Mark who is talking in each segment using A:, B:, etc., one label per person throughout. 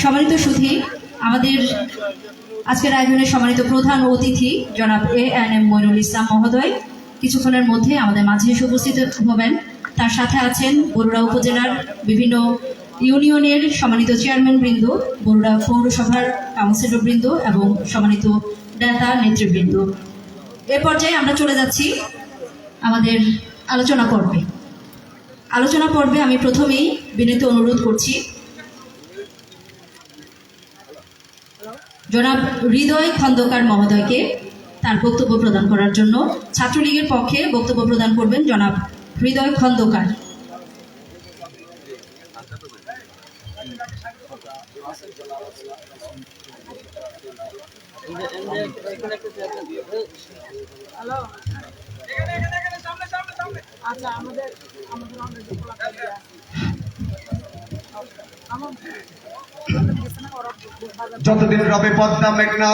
A: সম্মানিত সুধী, আমাদের আজকের আয়োজনের সম্মানিত প্রধান অতিথি জনাব এএনএম মইনুল ইসলাম মহোদয় কিছুক্ষণের মধ্যে আমাদের মাঝে এসে উপস্থিত হবেন। তার সাথে আছেন বরুড়া উপজেলার বিভিন্ন ইউনিয়নের সম্মানিত চেয়ারম্যান বৃন্দ, বরুড়া পৌরসভার কাউন্সিলর বৃন্দ এবং সম্মানিত নেতা নেতৃবৃন্দ। এ পর্যায়ে আমরা চলে যাচ্ছি আমাদের আলোচনা পর্বে। আমি প্রথমেই বিনীত অনুরোধ করছি জনাব হৃদয় খন্দকার মহোদয়কে তার বক্তব্য প্রদান করার জন্য। ছাত্রলীগের পক্ষে বক্তব্য প্রদান করবেন জনাব হৃদয় খন্দকার।
B: যতদিন রবে পদ্মা মেঘনা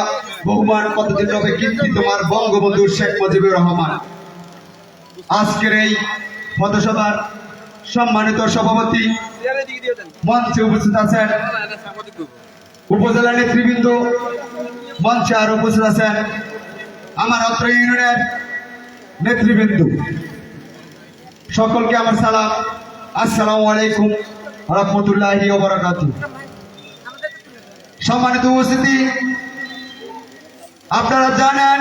B: বহুমান, কতদিন রবে কীর্তি তোমার বঙ্গবন্ধু শেখ মুজিবুর রহমান। আজকের এই পথসভার সম্মানিত সভাপতি, মঞ্চে উপস্থিত আছেন উপজেলা নেতৃবৃন্দ, মঞ্চে আর উপস্থিত আছেন আমার অত্র ইউনিয়নের নেতৃবৃন্দ, সকলকে আমার সালাম। আসসালামু আলাইকুম রহমতুল্লাহি ওয়া বারাকাতুহু। সম্মানিত উপস্থিতি, আপনারা জানেন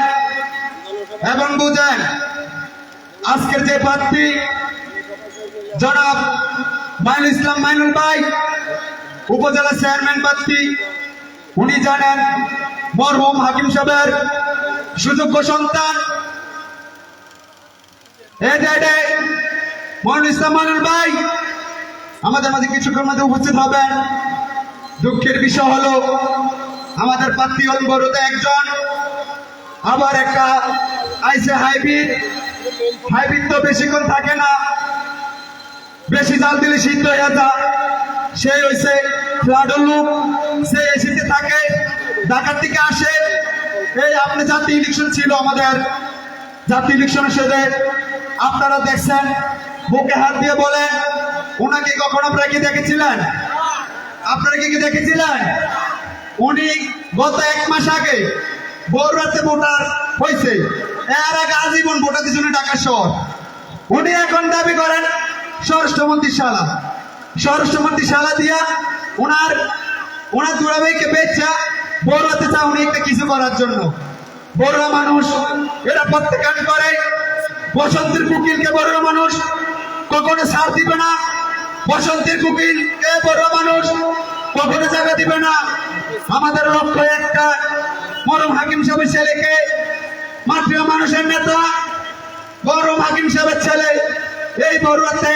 B: এবং বুঝেন আজকের যে প্রার্থী জনাব মাইনুল ইসলাম মাইনুল ভাই, উপজেলা চেয়ারম্যান প্রার্থী, উনি জানেন মরহুম হাকিম সাহেবের সুযোগ্য সন্তান। মাইনুল ইসলাম মাইনুল ভাই আমাদের মাঝে কিছুক্ষণ মধ্যে উপস্থিত হবেন। দুঃখের বিষয় হলো আমাদের প্রার্থী হল বড়তে একজন, আবার একটা আইসে হাইব্রিড তো বেশিক্ষণ থাকে না, বেশি জাল দিলে সিদ্ধ হয়ে যায়। সে হয়েছে ফ্লাডুর লোক, সে এসিতে থাকে, ঢাকার থেকে আসে। এই আপনি জাতীয় ইলেকশন ছিল, আমাদের জাতীয় ইলেকশনের সাথে আপনারা দেখছেন, বুকে হাত দিয়ে বলেন ওনাকে কখন আপনারা কি দেখেছিলেন? আপনারা কি দেখেছিলেন? উনি গত 1 মাস আগে বড়ুয়াতে ভোটার হয়েছে, এর আগে আজীবন ভোটার দিয়েছেন ঢাকা শহর। উনি এখন দাবি করেন স্বরাষ্ট্রমন্ত্রী শালা দিয়া ওনার দুরাবাইকে বেচা বড়ুয়াতে চা উনি একটা কিছু করার জন্য। বড়ুয়া মানুষ এরা প্রত্যাখ্যান করে। বসন্তের কুকিলকে বড়ুয়া মানুষ কখনো ছাড় দিবে না। বসন্তের কুকিল কে বড়ুয়া মানুষ কখনো জায়গা দিবে না। আমাদের লক্ষ্য একটা, মরম হাকিম সাহেবের ছেলেকে, মাতৃ মানুষের নেতা মরম হাকিম সাহেবের ছেলে এই বড়ুয়াতে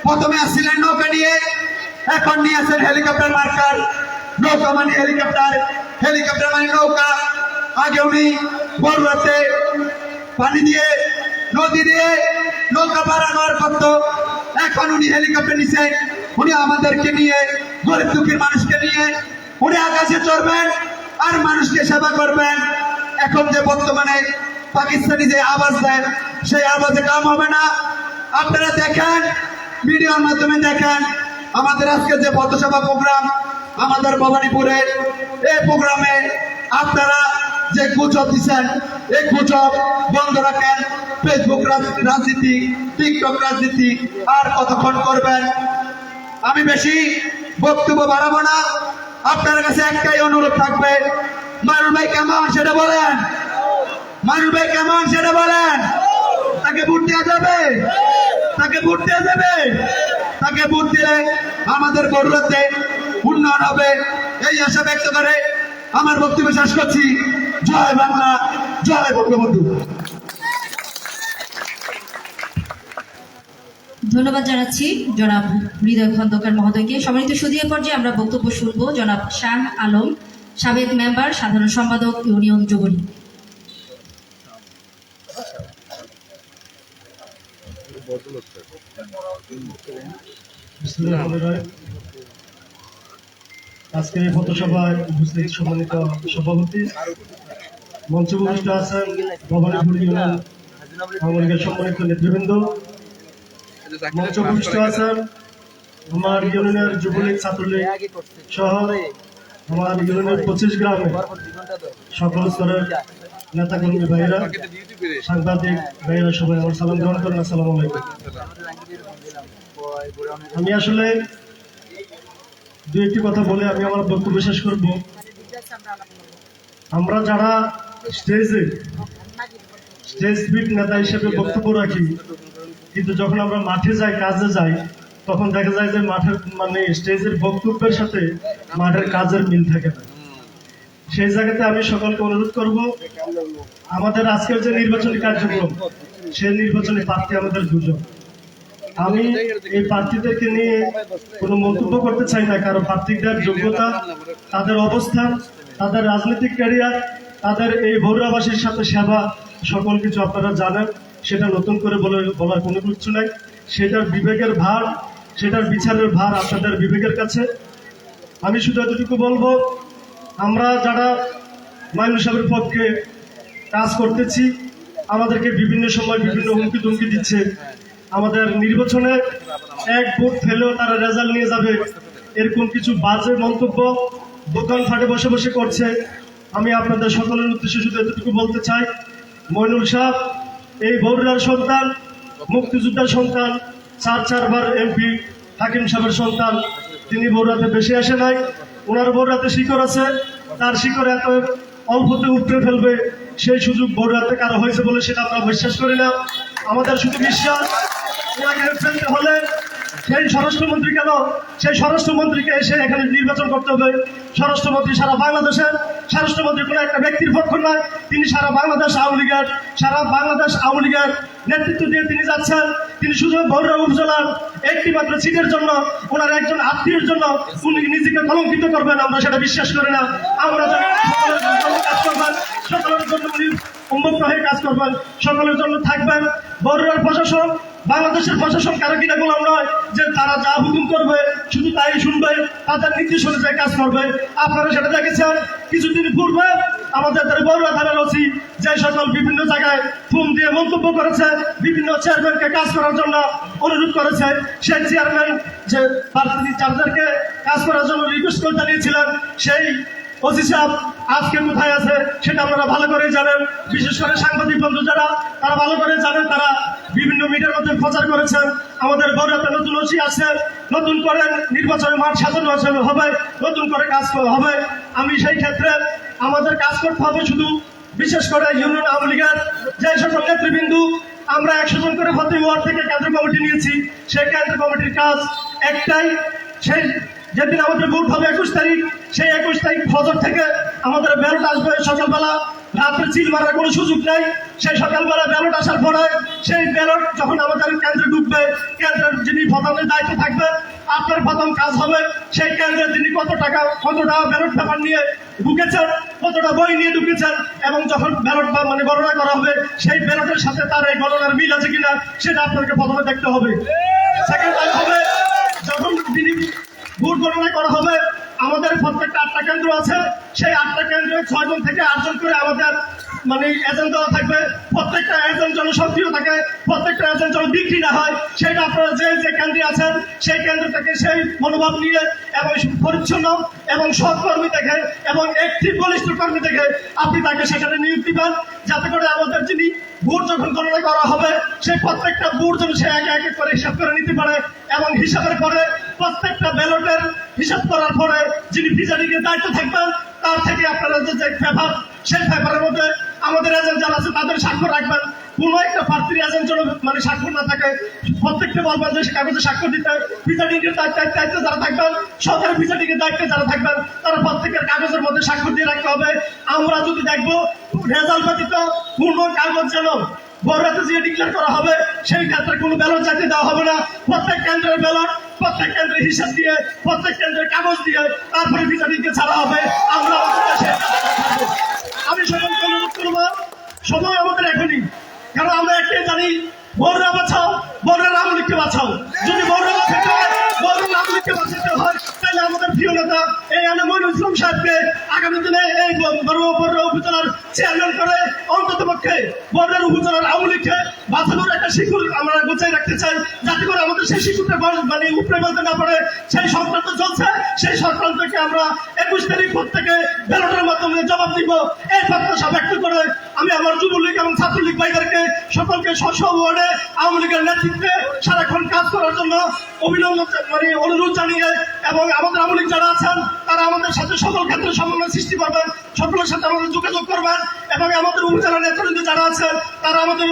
B: প্রথমে আসছিলেন নৌকা নিয়ে, এখন নিয়ে আসেন হেলিকপ্টার মার্কার। নৌকা মানে হেলিকপ্টার, হেলিকপ্টার মানে নৌকা। আগে উনি বড়ুয়াতে পানি দিয়ে, নদী দিয়ে নৌকা পারানোর করত, এখন উনি হেলিকপ্টার নিছে। উনি আমাদেরকে নিয়ে, গরিব দুঃখীর মানুষকে নিয়ে উনি আকাশে চড়বেন আর মানুষকে সেবা করবেন। এখন যে বর্তমানে পাকিস্তানি যে আওয়াজ দেন, সেই আওয়াজে কাম হবে না। আপনারা দেখেন, ভিডিওর মাধ্যমে দেখেন আমাদের আজকে যে পথসভা প্রোগ্রাম আমাদের ভবানীপুরে, এই প্রোগ্রামে আপনারা যে গুজব দিচ্ছেন, এই গুজব বন্ধ রাখেন। ফেসবুক রাজনীতি, টিকটক রাজনীতি আর কতক্ষণ করবেন? আমি বেশি বক্তব্য বাড়াবো না। আপনার কাছে একটাই অনুরোধ থাকবে, মাইনুল ভাই কেমন সেটা বলেন। মাইনুল ভাই কেমন সেটা বলেন। তাকে ভোট দেওয়া যাবে, তাকে ভোট দেওয়া যাবে। তাকে ভোট দিলে আমাদের বড়ুয়াতে উন্নয়ন হবে, এই আশা ব্যক্ত করে আমার বক্তব্য শেষ করছি। জয় বাংলা, জয় বঙ্গবন্ধু।
A: ধন্যবাদ জানাচ্ছি জনাব হৃদয় খন্দকার মহোদয়কে। সম্মানিত সুধী, পর্যায়ে আমরা বক্তব্য শুনবো জনাব শাহ আলম, সাবেক মেম্বার, সাধারণ সম্পাদক, ইউনিয়ন যুবলীগ।
C: আজকের এই পথসভায় উপস্থিত সম্মানিত সভাপতি, মঞ্চে উপস্থিত আছেন ভবানীপুর ইউনিয়ন আওয়ামী লীগের সম্মানিত নেতৃবৃন্দ, মঞ্চে উপস্থিত আছেন আমার ইউনিয়নের যুবলীগ ছাত্রলীগ সহ আমার ইউনিয়নের 25 গ্রামে সকল স্তরের নেতাকর্মী ভাইয়েরা, সাংবাদিক ভাইয়েরা সবাই আমার সালাম গ্রহণ করেন। আসসালামু আলাইকুম। আমি আসলে দু একটি কথা বলে আমি আমার বক্তব্য শেষ করব। আমরা যারা স্টেজ ফিট নেতা হিসেবে বক্তব্য রাখি, কিন্তু যখন আমরা মাঠে যাই, কাজে যাই, তখন দেখা যায় যে মাঠের মানে স্টেজের বক্তব্যের সাথে মাঠের কাজের মিল থাকে না। সেই জায়গাতে আমি সকলকে অনুরোধ করব, আমাদের আজকের যে নির্বাচনী কার্যক্রম, সেই নির্বাচনী প্রার্থী আমাদের দুজন। আমি এই প্রার্থীদেরকে নিয়ে কোনো মন্তব্য করতে চাই না, কারণ প্রার্থীদের যোগ্যতা, তাদের অবস্থান, তাদের রাজনৈতিক ক্যারিয়ার, তাদের এই ভৌরাবাসীর সাথে সেবা, সকল কিছু আপনারা জানেন। সেটা নতুন করে বলার কোনো কিছু নাই। সেটার বিবেকের ভার, সেটার বিচারের ভার আপনাদের বিবেকের কাছে। আমি শুধু এতটুকু বলবো, আমরা যারা মাইনুল সাহেবের পক্ষে কাজ করতেছি, আমাদেরকে বিভিন্ন সময় বিভিন্ন হুমকি তুমকি দিচ্ছে। আমাদের নির্বাচনে এক ভোট ফেলেও তারা রেজাল্ট নিয়ে যাবে, এরকম কিছু বাজে মন্তব্য দোকান ফাটে বসে বসে করছে। আমি আপনাদের সকলের উদ্দেশ্যে শুধু এতটুকু বলতে চাই, মইনুল সাহেব এই বগুড়ার সন্তান, মুক্তিযোদ্ধার সন্তান, 4 বার এমপি হাকিম সাহেবের সন্তান। তিনি বগুড়াতে বেশি আসে নাই, ওনার বগুড়াতে শিকড় আছে। তার শিকড় এত অল্পতে উপড়ে ফেলবে সেই সুযোগ বগুড়াতে কারো হয়েছে বলে সেটা আমরা বিশ্বাস করি না। আমাদের শুধু বিশ্বাস, ওনাকে ফেলতে হলে সেই স্বরাষ্ট্রমন্ত্রী কেন, সেই স্বরাষ্ট্রমন্ত্রীকে এসে এখানে নির্বাচন করতে হবে। স্বরাষ্ট্রমন্ত্রী সারা বাংলাদেশের স্বরাষ্ট্রমন্ত্রী কোনো একটা ব্যক্তির পক্ষ নয়, তিনি সারা বাংলাদেশ আওয়ামী লীগের নেতৃত্ব দিয়ে তিনি যাচ্ছেন। তিনি শুধু বগুড়া উপজেলার একটি মাত্র সিটের জন্য, ওনার একজন আত্মীয়ের জন্য উনি নিজেকে কলঙ্কিত করবেন, আমরা সেটা বিশ্বাস করি না। আমরা যারা সকলের জন্য কাজ করবেন, সকলের জন্য উনি উন্মুক্ত হয়ে কাজ করবেন, সকলের জন্য থাকবেন। বগুড়ার প্রশাসন, বাংলাদেশের প্রশাসন কারো কিনা গোলাম নয় যে তারা যা হুকুম করবে শুধু তাই শুনবে, তাদের নির্দেশ অনুযায়ী কাজ করবে। আপনারা সেটা দেখেছেন কিছুদিন পূর্বে আমাদের বগুড়া থানার ওসি যে সকল বিভিন্ন জায়গায় ফোন দিয়ে মন্তব্য করেছে, বিভিন্ন চেয়ারম্যানকে কাজ করার জন্য অনুরোধ করেছে। সেই চেয়ারম্যান যে যাদেরকে কাজ করার জন্য রিকোয়েস্ট করে জানিয়েছিলেন, সেই ওসি সাহেব আজকে কোথায় আছে সেটা আপনারা ভালো করে জানেন। বিশেষ করে সাংবাদিক বন্ধু যারা, তারা ভালো করে জানেন। তারা বিভিন্ন মিডিয়ার মধ্যে প্রচার করেছেন আমাদের বগুড়াতে নতুন ওসি আছে, নতুন করে নির্বাচনের মাঠ সাজানো হবে, নতুন করে কাজ হবে। আমি সেই ক্ষেত্রে আমাদের কাজ করতে হবে শুধু, বিশেষ করে ইউনিয়ন আওয়ামী লীগের যে সকল নেতৃবৃন্দু, আমরা 100 জন করে প্রতি ওয়ার্ড থেকে কেন্দ্র কমিটি নিয়েছি। সেই কেন্দ্র কমিটির কাজ একটাই, সেই যেদিন আমাদের ভোট হবে 21 তারিখ, সেই 21 তারিখ ফজর থেকে আমাদের ব্যালট আসবে সকালবেলা, রাত্রে চিল মারার কোনো সুযোগ নাই। সেই সকালবেলা ব্যালট আসার পরে সেই ব্যালট যখন আমাদের কেন্দ্রে ঢুকবে, কেন্দ্রের যিনি প্রথমের দায়িত্ব থাকবে, আপনার প্রথম কাজ হবে সেই কেন্দ্রের যিনি কতটা ব্যালট পেপার নিয়ে ঢুকেছেন, কতটা বই নিয়ে ঢুকেছেন, এবং যখন ব্যালট মানে গণনা করা হবে সেই ব্যালটের সাথে তার এই গণনার মিল আছে কিনা সেটা আপনাকে প্রথমে দেখতে হবে। সেকেন্ড টাইম হবে যখন যিনি ভোট গণনা করা হবে, আমাদের প্রত্যেকটা 8টা কেন্দ্র আছে, সেই 8টা কেন্দ্রে 6 জন থেকে 8 জন করে আমাদের মানে এজেন্ট দেওয়া থাকবে। প্রত্যেকটা এজেন্ট যেন সক্রিয় থাকে, প্রত্যেকটা এজেন্ট যেন বিক্রি না হয়, সেটা আপনারা যে কেন্দ্রে আছেন সেই কেন্দ্র থেকে সেই মনোভাব নিয়ে এবং পরিচ্ছন্ন এবং সৎ কর্মী দেখে এবং একটি বলিষ্ঠ কর্মী দেখে আপনি তাকে সেখানে নিয়োগ দিবেন, যাতে করে আমাদের যিনি ভোট যখন গণনা করা হবে সেই প্রত্যেকটা ভোট যেন সে এক এক করে হিসাব করে নিতে পারে, এবং হিসাবের পরে প্রত্যেকটা ব্যালটের হিসাব করার পরে যিনি প্রিজাইডিংয়ের দায়িত্ব থাকবেন তার থেকে আপনারা যে পেপার, সেই পেপারের মধ্যে আমাদের এজেন্ট যারা আছে তাদের স্বাক্ষর রাখবেন। কোনো একটা প্রার্থীর এজেন্ট যেন মানে স্বাক্ষর না থাকে, প্রত্যেকটা বলবেন যে সে কাগজে স্বাক্ষর দিতে। প্রিজাইডিংয়ের দায়িত্বে যারা থাকবেন, সরকারের প্রিজাইডিংয়ের দায়িত্বে যারা থাকবেন, তারা প্রত্যেকের কাগজের মধ্যে স্বাক্ষর দিয়ে রাখতে হবে। আমরা যদি দেখবো রেজাল্ট ব্যতীত কোনো কাগজ যেন বগুড়াতে যে ডিক্লেয়ার করা হবে সেই ক্ষেত্রে কোনো ব্যালট চাইতে দেওয়া হবে না। প্রত্যেক কেন্দ্রের ব্যালট, প্রত্যেক কেন্দ্রের হিসাব দিয়ে, প্রত্যেক কেন্দ্রের কাগজ দিয়ে তারপরে প্রিজাইডিংকে ছাড়া হবে। আমরা আমি সকলকে অনুরোধ করবো, সময় আমাদের এখনই, কারণ আমরা একটাই জানি, বগুড়া বাঁচাও, বগুড়ার আওয়ামী লীগকে বাঁচাও। যদি বগুড়া বাঁচাতে হয়, বগুড়ার আওয়ামী লীগকে বাঁচাতে হয়, তাহলে আমাদের প্রিয় নেতা এই মইনুল ইসলাম সাহেবকে আগামী দিনে এই বড়ুয়া উপজেলার চেয়ারম্যান করে অন্তত পক্ষে বড়ুয়া উপজেলার আওয়ামী লীগকে বাঁচানোর একটা শিশুর আমরা গুছিয়ে রাখতে চাই, যাতে করে আমাদের সেই শিশুটা মানে উপরে বলতে না পারে। সেই সংক্রান্ত চলছে, সেই সংক্রান্তকে আমরা 21 তারিখ থেকে ব্যালটের মাধ্যমে জবাব দিব। এই প্রত্যাশা ব্যক্ত করে আমি আমার যুবলীগ এবং ছাত্রলীগ ভাইদেরকে সকলকে স্ব ওয়ার্ডে আওয়ামী লীগের নেতৃত্বে সারাক্ষণ কাজ করার জন্য অভিনন্দন মানে অনুরোধ জানিয়ে, এবং আমাদের আওয়ামী লীগ যারা আছেন তারা আমাদের সাথে সকল ক্ষেত্রে সমন্বয় সৃষ্টি করবেন, সকলের সাথে আমাদের যোগাযোগ করবেন, এবং আমাদের উপজেলা নেতৃত্বে যারা আছেন তারা আমাদের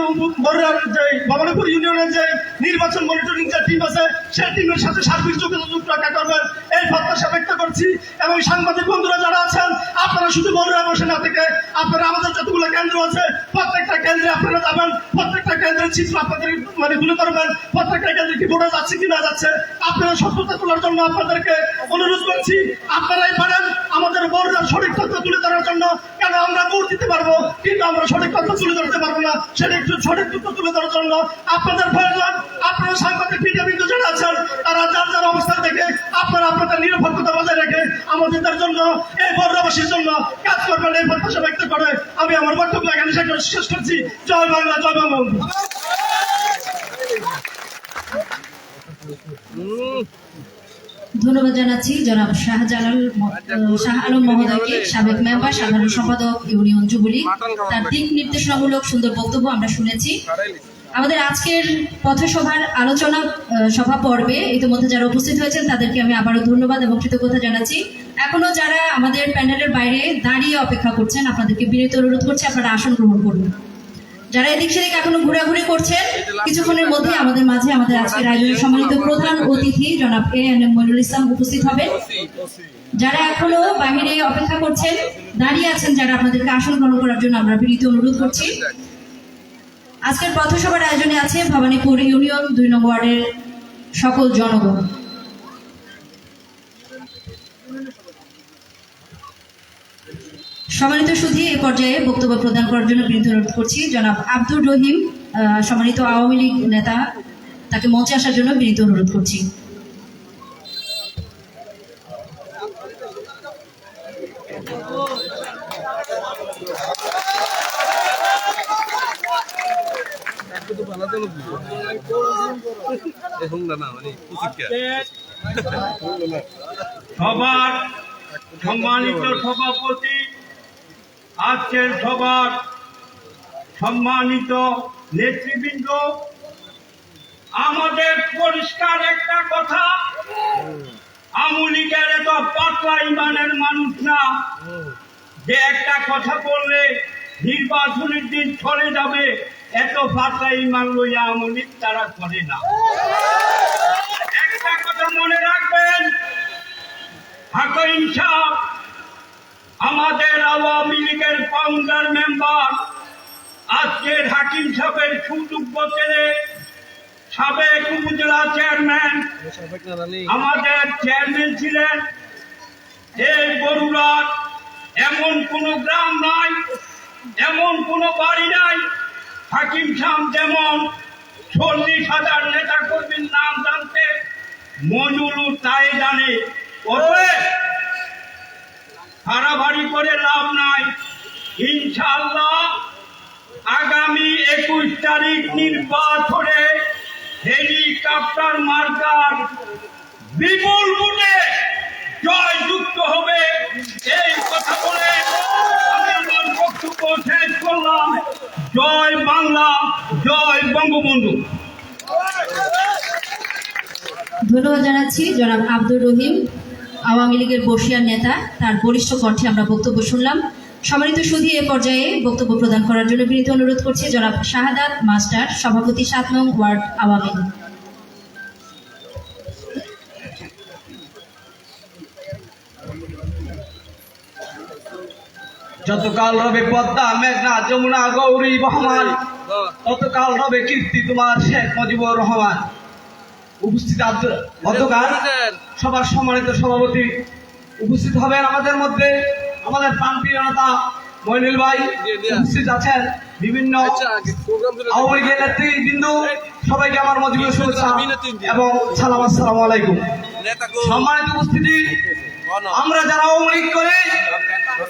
C: বড়ুয়ার যে ভবানীপুর ইউনিয়নের যে নির্বাচন মনিটরিং যে টিম আছে সেই টিমের সাথে সার্বিক যোগাযোগ রক্ষা করবেন, এই প্রত্যাশা ব্যক্ত করছি। এবং সাংবাদিক বন্ধুরা যারা আছেন আপনারা শুধু বড়ুয়া বসে না থেকে আপনারা আমাদের যতগুলো কেন্দ্র আছে প্রত্যেকটা কেন্দ্রে আপনারা যাবেন, প্রত্যেকটা কেন্দ্রের চিত্র আপনাদের মানে তুলে ধরবেন, প্রত্যেকটা কেন্দ্রে কি ভোটার যাচ্ছে কি না যাচ্ছে আপনারা সত্যতা তোলার জন্য আপনাদেরকে অনুরোধ করছি। আপনারাই পারেন আমাদের বড়ুয়ার সঠিক তথ্য তুলে ধরার জন্য। কেন আমরা ভোট দিতে পারবো কিন্তু আমরা সঠিক তথ্য তুলে ধরতে পারবো না, সেটা একটু সঠিক তথ্য তুলে ধরার জন্য আপনাদের প্রয়োজন। আপনারা সাংবাদিক মিডিয়াবিন্দু যারা আছেন তারা যার যার অবস্থান থেকে আপনারা আপনাদের নিরাপত্তা বজায় রেখে আমাদের জন্য এই বড়ুয়াবাসীর জন্য কাজ করবেন, এই প্রত্যাশা ব্যক্ত করে আমি আমার বক্তব্য এখানে শেষ করছি। জয় বাংলা, জয় বঙ্গবন্ধু।
A: ধন্যবাদ জানাচ্ছি জনাব শাহ আলম মহোদয়কে, সাবেক মেম্বার, সাধারণ সম্পাদক ইউনিয়ন যুবলীগ। তার দিক নির্দেশনামূলক সুন্দর বক্তব্য আমরা শুনেছি। আমাদের আজকের পথসভার আলোচনা সভা পর্বে ইতিমধ্যে যারা উপস্থিত হয়েছেন তাদেরকে আমি আবারও ধন্যবাদ এবং কৃতজ্ঞতা জানাচ্ছি। এখনো যারা আমাদের প্যানেলের বাইরে দাঁড়িয়ে অপেক্ষা করছেন আপনাদেরকে বিনীত অনুরোধ করছি আপনারা আসন গ্রহণ করুন। যারা এদিক সেদিক এখনো ঘোরাঘুরি করছেন কিছুক্ষণের মধ্যে আমাদের মাঝে আমাদের আজকের আয়োজনের সম্মানিত প্রধান অতিথি জনাব এএনএম মইনুল ইসলাম উপস্থিত হবেন। যারা এখনো বাহিরে অপেক্ষা করছেন দাঁড়িয়ে আছেন যারা আপনাদেরকে আসন গ্রহণ করার জন্য আমরা বিনীত অনুরোধ করছি। আজকের পথসভার আয়োজনে আছে ভবানীপুর ইউনিয়ন 2 নং ওয়ার্ডের সকল জনগণ। সম্মানিত সুধী, এই পর্যায়ে বক্তব্য প্রদান করার জন্য বিনীত অনুরোধ করছি জনাব আব্দুর রহিম, সম্মানিত আওয়ামী লীগ নেতা, তাকে মঞ্চে আসার জন্য বিনীত অনুরোধ করছি।
D: সবার সম্মানিত সভাপতি, আজকের সবার সম্মানিত নেতৃবৃন্দ, আমাদের পরিষ্কার একটা কথা, আওয়ামী লীগের এত পাতলা ইমানের মানুষ না যে একটা কথা বললে নির্বাচনের দিন চলে যাবে, এত পাতলা ইমান লইয়া আওয়ামী লীগ তারা করে না। একটা কথা মনে রাখবেন, হাকিম সাহেব আমাদের আওয়ামী লীগের ফাউন্ডার মেম্বার, আজকের হাকিম সাহেবের সুযোগ্য ছেলে, সাবেক উপজেলা চেয়ারম্যান, আমাদের চেয়ারম্যান ছিলেন। এই বরুড়ার এমন কোন গ্রাম নাই, এমন কোন বাড়ি নাই হাকিম সাহেব যেমন 40,000 নেতা কর্মীর নাম জানতে, মইনুল তাই জানে। হারাবাড়ি করে লাভ নাই। ইনশাআল্লাহ আগামী 21 তারিখ নির্বাচনে হেলিকপ্টার মার্কার বিপুল ভোটে জয়যুক্ত হবে, এই কথা বলে আমি আমার বক্তব্য শেষ করলাম। জয় বাংলা, জয় বঙ্গবন্ধু।
A: ধন্যবাদ জানাচ্ছি জনাব আব্দুর রহিম, আওয়ামী লীগের বর্ষিয়ার নেতা। তার বলিষ্ঠ কণ্ঠে আমরা বক্তব্য শুনলাম। সম্মানিত সুধী, এ পর্যায়ে বক্তব্য প্রদান করার জন্য বিনীত অনুরোধ করছি জনাব শাহাদাত মাস্টার, সভাপতি 7 নং ওয়ার্ড আওয়ামী লীগ।
E: যতকাল রবে পদ্মা, মেঘনা, যমুনা, গৌরী, বহমান, ততকাল রবে কীর্তি তোমার শেখ মুজিবুর রহমান। উপস্থিত অতকাল সবার সম্মানিত সভাপতি উপস্থিত হবেন আমাদের মধ্যে, আমাদের প্রাণপ্রিয় নেতা মইনুল ভাই উপস্থিত আছেন, বিভিন্ন আওয়ামী লীগের নেতৃবৃন্দ, সবাইকে আমার মজিবুর শুভেচ্ছা এবং সালাম, আসসালামু আলাইকুম। সম্মানিত উপস্থিতি, আমরা যারা আওয়ামী লীগ করে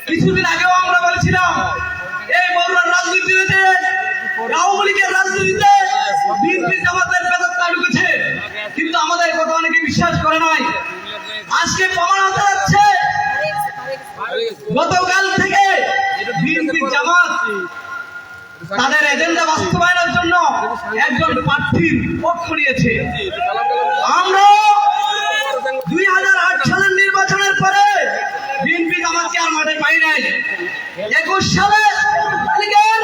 E: কিছুদিন আগেও আমরা বলেছিলাম এই বড়ুয়ার রাজনীতিতে আওয়ামী লীগের রাজনীতিতে বিএনপি জামাতের বেদত্তা ঢুকেছে, কিন্তু আমাদের কথা অনেকে বিশ্বাস করে নাই। আজকে প্রমাণ হতে যাচ্ছে গতকাল থেকে বিএনপি জামাত তাদের এজেন্ডা বাস্তবায়নের জন্য একজন প্রার্থীর পক্ষ নিয়েছে। আমরা 2008 সালের নির্বাচনের পরে বিএনপি জামাতকে আর মাঠে পাই নাই। 21 সালে লীগের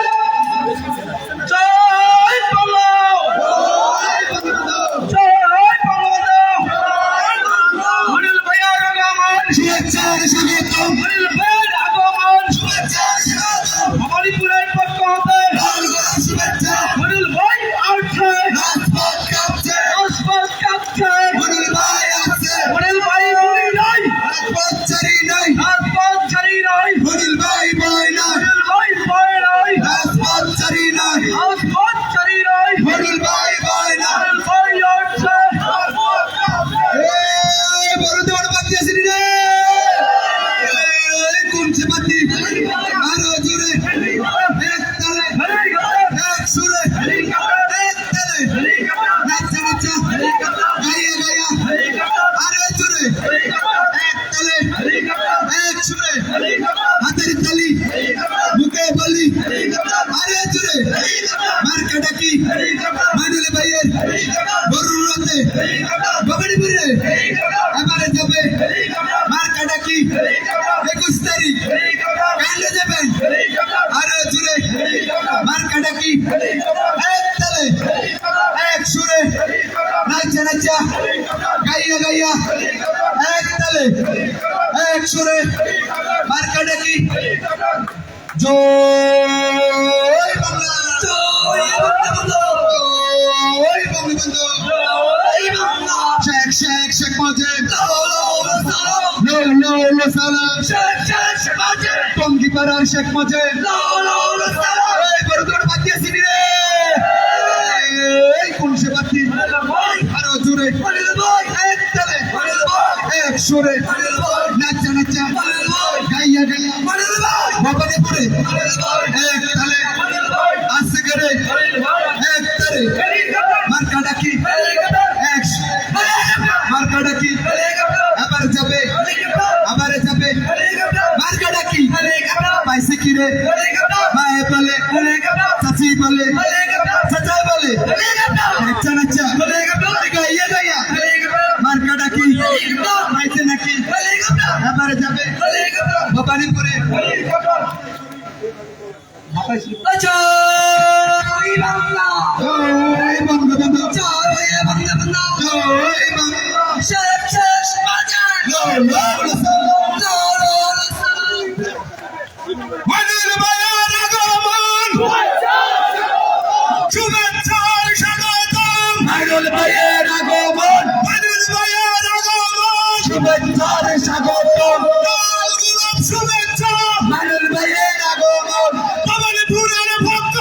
E: জয় বাংলা, জয় বঙ্গবন্ধু, মনির ভাইয়ের আগমন,
B: শুভেচ্ছার স্বাগতম,
E: মনির ভাইয়ের আগমন,
B: শুভেচ্ছার স্বাগতম,
E: ভবানীপুরের পক্ষ হতে
B: শুভেচ্ছা,
E: মনির ভাই আসছে,
B: রাজপথ কাঁপছে,
E: রাজপথ কাঁপছে,
B: মনির ভাই আছে,
E: মনির ভাই বলি নাই,
B: রাজপথ ছাড়ি নাই,
E: রাজপথ ছাড়ি নাই,
B: মনির ভাই ভয় নাই,
E: মনির ভাই ভয় নাই,
B: রাজপথ ছাড়ি নাই,
E: রাজপথ ছাড়ি নাই,
B: মনির ভাই ভয় নাই।
E: মনির ভাই আসছে,
B: এই বড় দৌড় বাতি আসেনি রে, এই কোনছে বাতি, আরো জোরে, এক তালে, এক সুরে, এক তালে, নাচা নাচা, গাইয়া গাইয়া, আরো জোরে, এক তালে, এক সুরে, হাতের তালি, মুখে বলি, আরো জোরে, মার্কা ডাকি, মানুষ ভাইয়ের, বড়ুর রাতে, ভবানীপুরে, এবারে যাবে, মার্কা ডাকি, 21 তারিখ, কাইলে যাবেন, আরো জোরে, মার্কা ডাকি, এক তালে, এক সুরে, নাচা নাচা, গাইয়া গাইয়া, এক তালে, এক সুরে, মার্কা ডাকি, জয় বাংলা, জয় বঙ্গবন্ধু, জয় বঙ্গবন্ধু, জয় বাংলা, শেখ শেখ শেখ মুজিব, লো লো লো সালাম, শেখ শেখ শেখ মুজিব, টঙ্গিপাড়ার শেখ মুজিব, লো লো লো সালাম, এই বড় দৌড় বাতি আসেনি রে, এই কোন সে বাতি, আরো জোরে, এক তালে, এক সুরে, নাচা নাচা, গাইয়া গাইয়া, ভবানীপুরে, এক তালে, আসে করে, এক তালে, মার্কা ডাকি, এক মার্কা ডাকি, আবার যাবে, আবারে যাবে, মার্কা ডাকি, পাইছে কি রে, মায়ে বলে, চাচি বলে, চাচা বলে, নাচা নাচা, গাইয়া গাইয়া, মার্কা ডাকি, পাইছে নাকি, আবারে যাবে, ভবানীপুরে, জয় বাংলা, জয় বঙ্গবন্ধু, জয় বঙ্গবন্ধু, জয় বাংলা, শেখ শেখ মুজিব, লো লো লো সালাম, লো লো লো সালাম, মনির ভাইয়ের আগমন, শুভেচ্ছার স্বাগতম, মনির ভাইয়ের আগমন, মনির ভাইয়ের আগমন, শুভেচ্ছার স্বাগতম, শুভেচ্ছা, মনির ভাইয়ের আগমন, ভবানীপুরের ভক্ত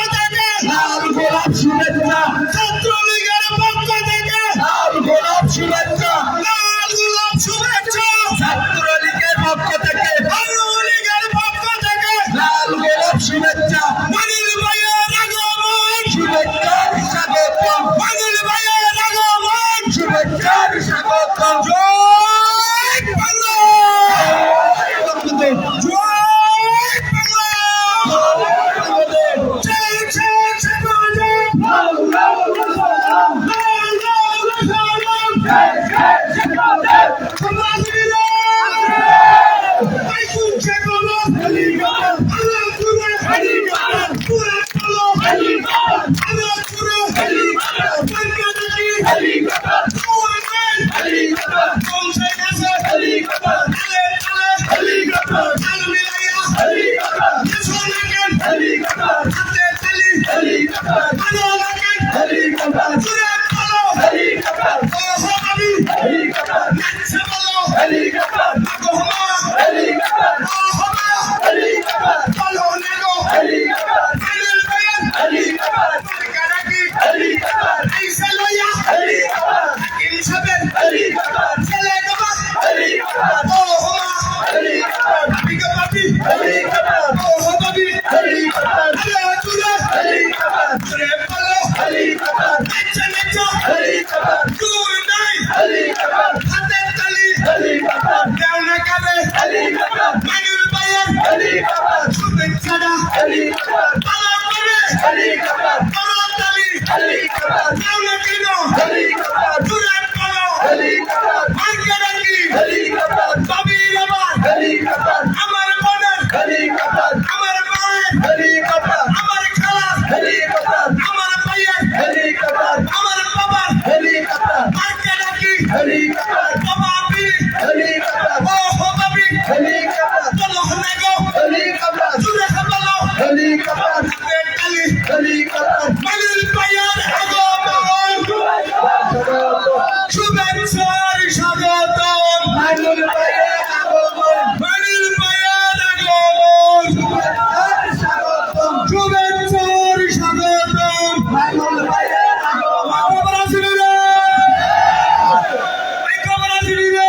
B: বাতি হেলিকপ্টার ও বাবি হেলিকপ্টার আরে চুরা হেলিকপ্টার রে পালো হেলিকপ্টার নেচা নেচা হেলিকপ্টার তুই নাই হেলিকপ্টার হাতে তালি হেলিকপ্টার দেওনা কাবে হেলিকপ্টার মানুর বায়ার হেলিকপ্টার শুভেচ্ছা হেলিকপ্টার পালা করে হেলিকপ্টার পালা তালি হেলিকপ্টার দেওনা কেন হেলিকপ্টার চুরা পালো হেলিকপ্টার মার্কারাকি হেলিকপ্টার বাবি আমার হেলিকপ্টার আমার বোনের হেলিকপ্টার আমার মায়ের হেলিকপ্টার আমার খালার হেলিকপ্টার আমার ভাইয়ের হেলিকপ্টার আমার বাবার হেলিকপ্টার মার্কারাকি হেলিকপ্টার বাবি হেলিকপ্টার ও বাবি হেলিকপ্টার চলো না গো হেলিকপ্টার চুরা পালো হেলিকপ্টার তালি হেলিকপ্টার মালিল ভাইয়ের আগমন শুভেচ্ছার স্বাগতম মালিল ভাইয়ের আগমন মালিল ভাইয়ের আগমন স্বাগতম শুভেচ্ছার স্বাগতম মালিল ভাইয়ের আগমন খবর আসিনি রে এই খবর আসিনি রে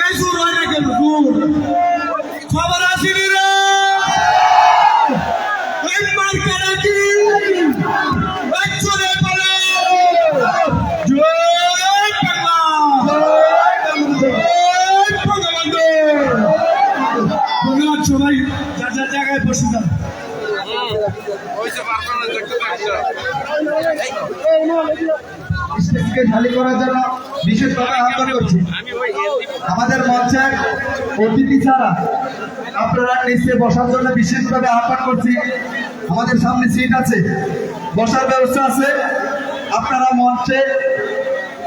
B: এই সুর হয় না কেন সুর খবর আসিনি রে এই মার্কারা কি একজনে বলে জয় বাংলা জয় বঙ্গবন্ধু ধন্যবাদ সবাই যার যার জায়গায় বসে যান স্টেজকে খালি করার জন্য বিশেষভাবে আহ্বান করছি আমাদের মঞ্চের অতিথি ছাড়া আপনারা নিচে বসার জন্য বিশেষভাবে আহ্বান করছি আমাদের সামনে সিট আছে বসার ব্যবস্থা আছে আপনারা মঞ্চে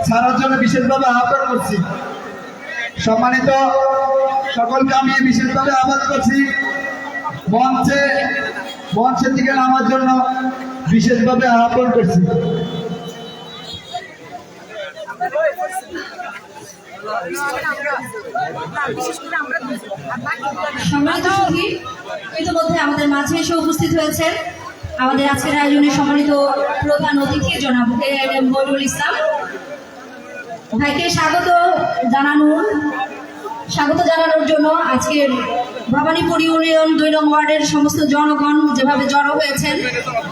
B: ছাড়ার জন্য বিশেষভাবে আহ্বান করছি সম্মানিত সকলকে আমি বিশেষভাবে আহ্বান করছি মঞ্চের দিকে নামার জন্য বিশেষভাবে আহ্বান করছি
A: সম্মানিত সুধী ইতিমধ্যে আমাদের মাঝে এসে উপস্থিত হয়েছেন আমাদের আজকের আয়োজনে সম্মানিত প্রধান অতিথি জনাব এএনএম মইনুল ইসলাম ভাইকে স্বাগত জানানোর জন্য আজকের ভবানীপুর ইউনিয়ন 2 নং ওয়ার্ডের সমস্ত জনগণ যেভাবে জড়ো হয়েছেন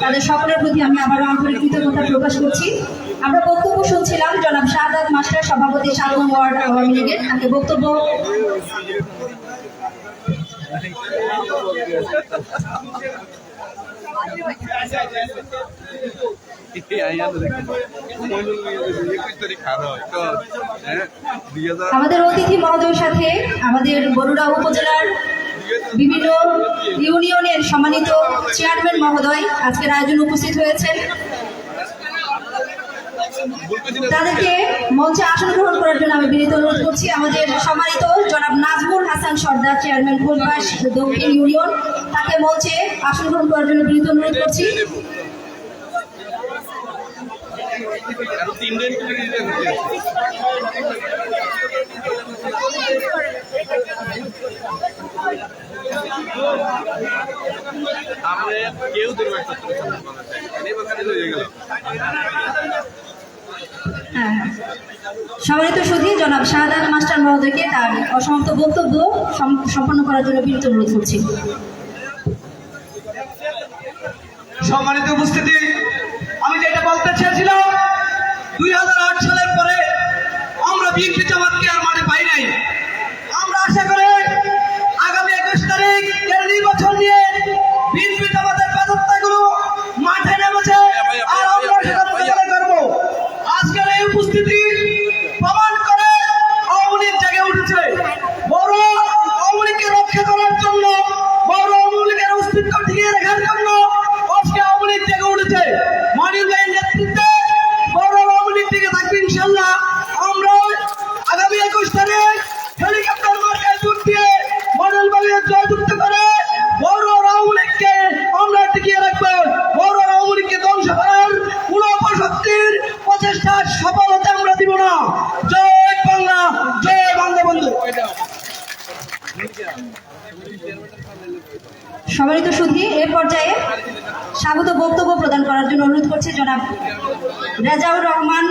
A: তাদের সকলের প্রতি আমি আবারও আন্তরিক কৃতজ্ঞতা প্রকাশ করছি। আমরা বক্তব্য শুনছিলাম জনাব শাহাদাত মাস্টার সভাপতি 7 নং ওয়ার্ড আওয়ামী লীগের তাকে বক্তব্য আমাদের অতিথি মহোদয়ের সাথে আমাদের বরুড়া উপজেলার বিভিন্ন ইউনিয়নের সম্মানিত চেয়ারম্যান মহোদয় আজকের আয়োজনে উপস্থিত হয়েছেন। তাদেরকে মঞ্চে আসন গ্রহণ করার জন্য আমি বিনীত অনুরোধ করছি। আমাদের সম্মানিত জনাব নাজমুল হাসান সর্দার চেয়ারম্যান ফুলবাস দক্ষিণ ইউনিয়ন তাকে মঞ্চে আসন গ্রহণ করার জন্য বিনীত অনুরোধ করছি।
F: কেউ
A: সম্মানিত সুধী জনাব শাহাদাত মাস্টার মহোদয়কে তার অসমাপ্ত বক্তব্য সম্পন্ন করার জন্য বিনীত অনুরোধ করছি।
E: সম্মানিত উপস্থিতি, আমি যেটা বলতে চেয়েছিলাম 2008 সালের পরে আমরা বিএনপি জামাতকে আর মাঠে পাই নাই। আমরা আশা করি আগামী 21 তারিখ এর নির্বাচন নিয়ে বিএনপি জামাতের পদত্যাগগুলো মাঠে নেমেছে আর আমরা সেটা মোকাবেলা করব। আজকের এই উপস্থিতি প্রমাণ করে আওয়ামী লীগ জেগে উঠেছে। বড় আওয়ামী লীগকে রক্ষা করার জন্য, বড় আওয়ামী লীগের অস্তিত্ব টিকিয়ে রাখার জন্য আজকে আওয়ামী লীগ জেগে উঠেছে। মনির ভাইয়ের নেতৃত্বে বড় আওয়ামী লীগ থেকে থাকবে ইনশাল্লাহ। আমরা আগামী 21 তারিখ হেলিকপ্টার মার্কায় ভোট দিয়ে মনির ভাইয়ের জয়যুক্ত করে বড় আওয়ামী লীগকে আমরা টিকিয়ে রাখবো। বড় আওয়ামী লীগকে ধ্বংস করার কোন অপশক্তির প্রচেষ্টার সফলতা আমরা দিব না। জয় বাংলা, জয় বঙ্গবন্ধু।
A: সম্মানিত সুধী, এ পর্যায়ে স্বাগত বক্তব্য প্রদান করার জন্য অনুরোধ করছি জনাব রেজাউর রহমান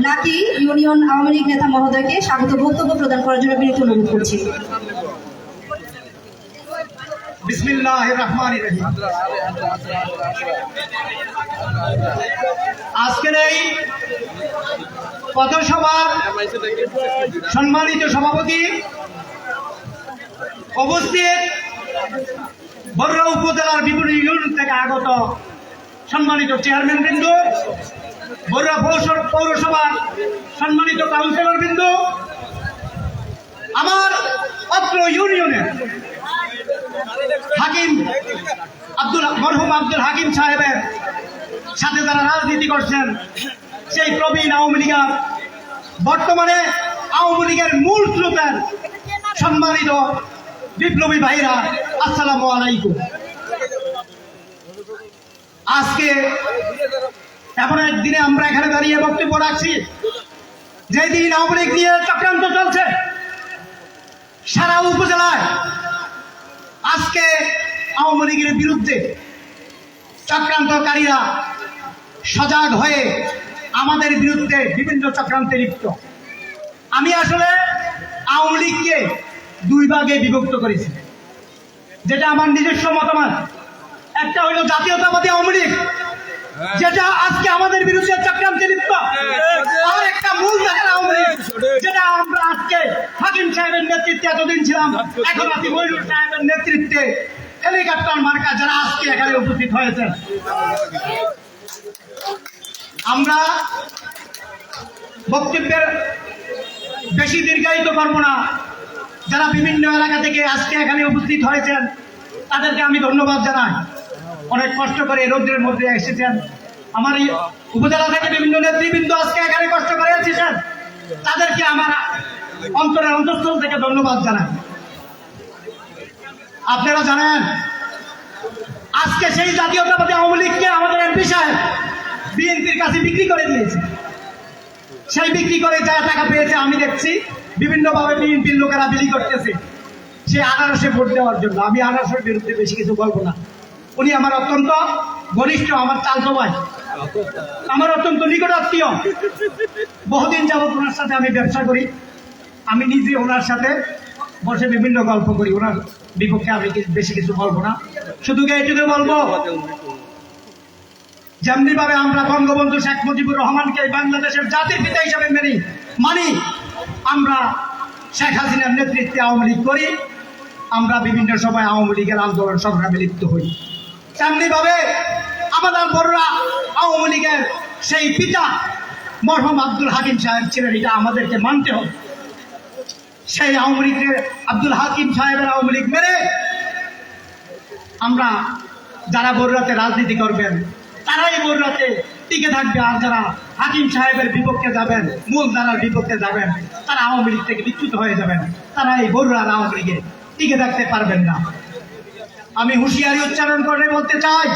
A: লাকি ইউনিয়ন আওয়ামী লীগ নেতা মহোদয়কে স্বাগত বক্তব্য প্রদান করার জন্য বিনীত অনুরোধ করছি।
B: বিসমিল্লাহির রহমানির রহিম। আজকের এই পথসভার সম্মানিত সভাপতি, উপস্থিত বরুড়া উপজেলার বিভিন্ন ইউনিট থেকে আগত সম্মানিত চেয়ারম্যান বৃন্দ, বরুড়া পৌরসভার সম্মানিত কাউন্সিলর বৃন্দ, আমার অত্র ইউনিয়নের হাকিম মরহুম আব্দুল হাকিম সাহেবের সাথে যারা রাজনীতি করছেন, সেই প্রবীণ আওয়ামী লীগের, বর্তমানে আওয়ামী লীগের মূল স্রোতের সম্মানিত বিপ্লবী ভাইরা, আসসালামু আলাইকুম। আজকে এমন একদিনে আমরা এখানে দাঁড়িয়ে বক্তব্য রাখছি, যেদিন আওয়ামী লীগ নিয়ে চক্রান্ত চলছে সারা উপজেলায়। আজকে আওয়ামী লীগের বিরুদ্ধে চক্রান্তকারীরা সজাগ হয়ে আমাদের বিরুদ্ধে বিভিন্ন চক্রান্তে লিপ্ত। আমি আসলে আওয়ামী লীগকে দুই ভাগে বিভক্ত করেছি, যেটা আমার নিজস্ব মতামত। একটা হলো জাতীয়তাবাদী আওয়ামী লীগ, যেটা আজকে আমাদের বিরুদ্ধে চক্রান্তে লিপ্ত, আর একটা মূল ধারার আওয়ামী লীগ, যেটা আমরা আজকে হাকিম সাহেবের নেতৃত্বে এতদিন ছিলাম, এখন আছি মইনুল সাহেবের নেতৃত্বে হেলিকপ্টার মার্কা যারা আজকে এখানে উপস্থিত হয়েছেন। আমরা বক্তব্যের বেশি দীর্ঘায়িত করব না। যারা বিভিন্ন এলাকা থেকে আজকে এখানে উপস্থিত হয়েছেন তাদেরকে আমি ধন্যবাদ জানাই। অনেক কষ্ট করে রোদ্রের মধ্যে এসেছেন। আমার এই উপজেলা থেকে বিভিন্ন নেতৃবৃন্দ আজকে এখানে কষ্ট করে এসেছেন, তাদেরকে আমার অন্তরের অন্তঃস্থল থেকে ধন্যবাদ জানাই। আপনারা জানেন আজকে সেই জাতীয়তাবাদী আওয়ামী লীগকে আমাদের এমপি সাহেব বিএনপির কাছে বিক্রি করে দিয়েছে। সেই বিক্রি করে যা টাকা পেয়েছে আমি দেখছি বিভিন্নভাবে বিএনপির লোকেরা বিলি করতেছে সে আনারসে ভোট দেওয়ার জন্য। আমি আনারসের বিরুদ্ধে বেশি কিছু বলবো না। উনি আমার অত্যন্ত ঘনিষ্ঠ, আমার চালতো ভাই, আমার অত্যন্ত নিকট আত্মীয়। বহুদিন যাবত ওনার সাথে আমি ব্যবসা করি। আমি নিজে ওনার সাথে বসে বিভিন্ন গল্প করি। ওনার বিপক্ষে আমি বেশি কিছু বলবো না। শুধু এইটুকু বলবো, যেমনি ভাবে আমরা বঙ্গবন্ধু শেখ মুজিবুর রহমানকে বাংলাদেশের জাতির পিতা হিসাবে মানি, আমরা শেখ হাসিনার নেতৃত্বে আওয়ামী লীগ করি, আমরা বিভিন্ন সময় আওয়ামী লীগের আন্দোলন সংগ্রামে লিপ্ত হই। তেমনি ভাবে আমাদের বড়রা আওয়ামী লীগের সেই পিতা মরহুম আব্দুল হাকিম সাহেব ছিলেন, এটা আমাদেরকে মানতে হবে। সেই আওয়ামী লীগের আব্দুল হাকিম সাহেবের আওয়ামী লীগ মেরে আমরা যারা বড়রাতে রাজনীতি করবেন তারাই বড়রাতে টিকে থাকবে, আর যারা হাকিম সাহেবের বিপক্ষে যাবেন, মূল ধারার বিপক্ষে যাবেন, তারা আওয়ামী লীগ থেকে বিচ্যুত হয়ে যাবেন। তারা এই বড়রার আওয়ামী লীগে টিকে থাকতে পারবেন না। আমি হুঁশিয়ারি উচ্চারণ করে বলতে চাই,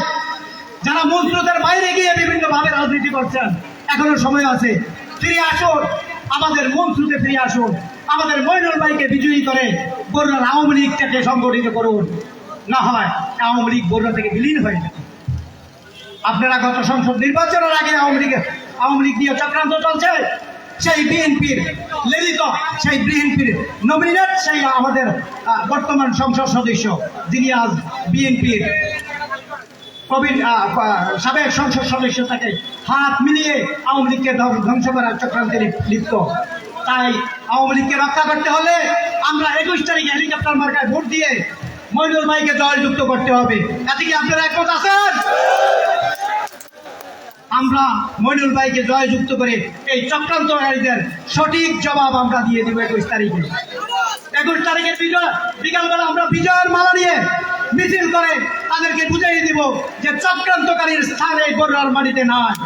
B: যারা মূল স্রোতের বাইরে গিয়ে বিভিন্নভাবে রাজনীতি করছেন, এখনো সময় আছে, ফিরে আসুন, আমাদের মূল স্রোতে ফিরে আসুন। আমাদের মইনুল ভাইকে বিজয়ী করে বড়রার আওয়ামী লীগটাকে সংগঠিত করুন, না হয় আওয়ামী লীগ বড়রা থেকে বিলীন হয়ে যাবে। আপনারা গত সংসদ নির্বাচনের আগে আওয়ামী লীগ নিয়ে চক্রান্ত চলছে। সেই বিএনপির লেলিত, সেই বিএনপির নমিনেট, সেই আমাদের বর্তমান সংসদ সদস্য যিনি আজ বিএনপির প্রবীণ সাবেক সংসদ সদস্য তাকে হাত মিলিয়ে আওয়ামী লীগকে ধ্বংস করার চক্রান্তে লিপ্ত। তাই আওয়ামী লীগকে রক্ষা করতে হলে আমরা 21 তারিখে হেলিকপ্টার মার্কায় ভোট দিয়ে মইনুল ভাইকে জয়যুক্ত করতে হবে। এতে কি আপনারা একমত আছেন? আমরা মইনুল ভাইকে জয়যুক্ত করে এই চক্রান্তকারীদের সঠিক জবাব আমরা দিয়ে দিব 21 তারিখে। 21 তারিখের বিকালবেলা আমরা বিজয়ের মালা নিয়ে মিছিল করে তাদেরকে বুঝিয়ে দিব যে চক্রান্তকারীর স্থান এই বড়রার মাটিতে নয়।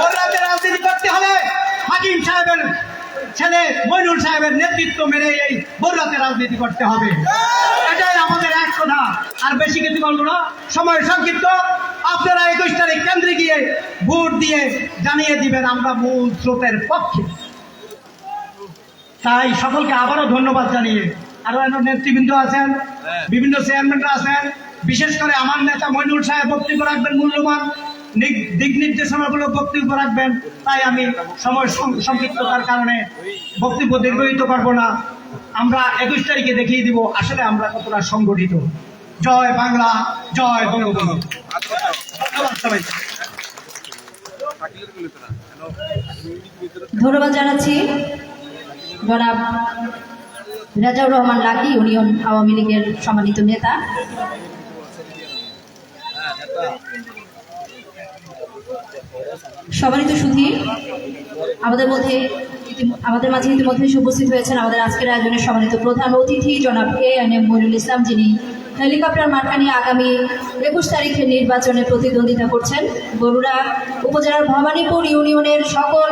B: বড়রাতে রাজনীতি করতে হলে হাকিম সাহেবের ছেলে মইনুল সাহেবের নেতৃত্ব মেনে এই বড়রাতে রাজনীতি করতে হবে। এটাই আমাদের এক কথা, আর বেশি কিছু বলবো না, সময় সংক্ষিপ্ত। আপনারা 21 তারিখ কেন্দ্রে গিয়ে ভোট দিয়ে জানিয়ে দিবেন আমরা মূল স্রোতের পক্ষে। তাই সকলকে আবারও ধন্যবাদ জানিয়ে, আরো নেতৃবৃন্দ আছেন, বিভিন্ন চেয়ারম্যানরা আছেন, বিশেষ করে আমার নেতা মইনুল সাহেব বক্তব্য রাখবেন, মূল্যবান দিক নির্দেশনামূলক বক্তব্য রাখবেন। তাই আমি সময় সংক্ষিপ্ততার কারণে বক্তব্য দীর্ঘায়িত করব না। আমরা 21 তারিখে দেখিয়ে দিব আসলে আমরা কতটা সংগঠিত। জয় বাংলা, জয় বঙ্গবন্ধু। ধন্যবাদ সবাইকে।
A: ধন্যবাদ জানাচ্ছি জনাব রেজাউর রহমান লাকি, ইউনিয়ন আওয়ামী লীগের সম্মানিত নেতা। সম্মানিত সুধী, আমাদের মাঝে ইতিমধ্যে উপস্থিত হয়েছেন আমাদের আজকের আয়োজনের সম্মানিত প্রধান অতিথি জনাব ANM মইনুল ইসলাম, যিনি হেলিকপ্টার মার্কা নিয়ে আগামী 21 তারিখের নির্বাচনে প্রতিদ্বন্দ্বিতা করছেন। বরুড়া উপজেলার ভবানীপুর ইউনিয়নের সকল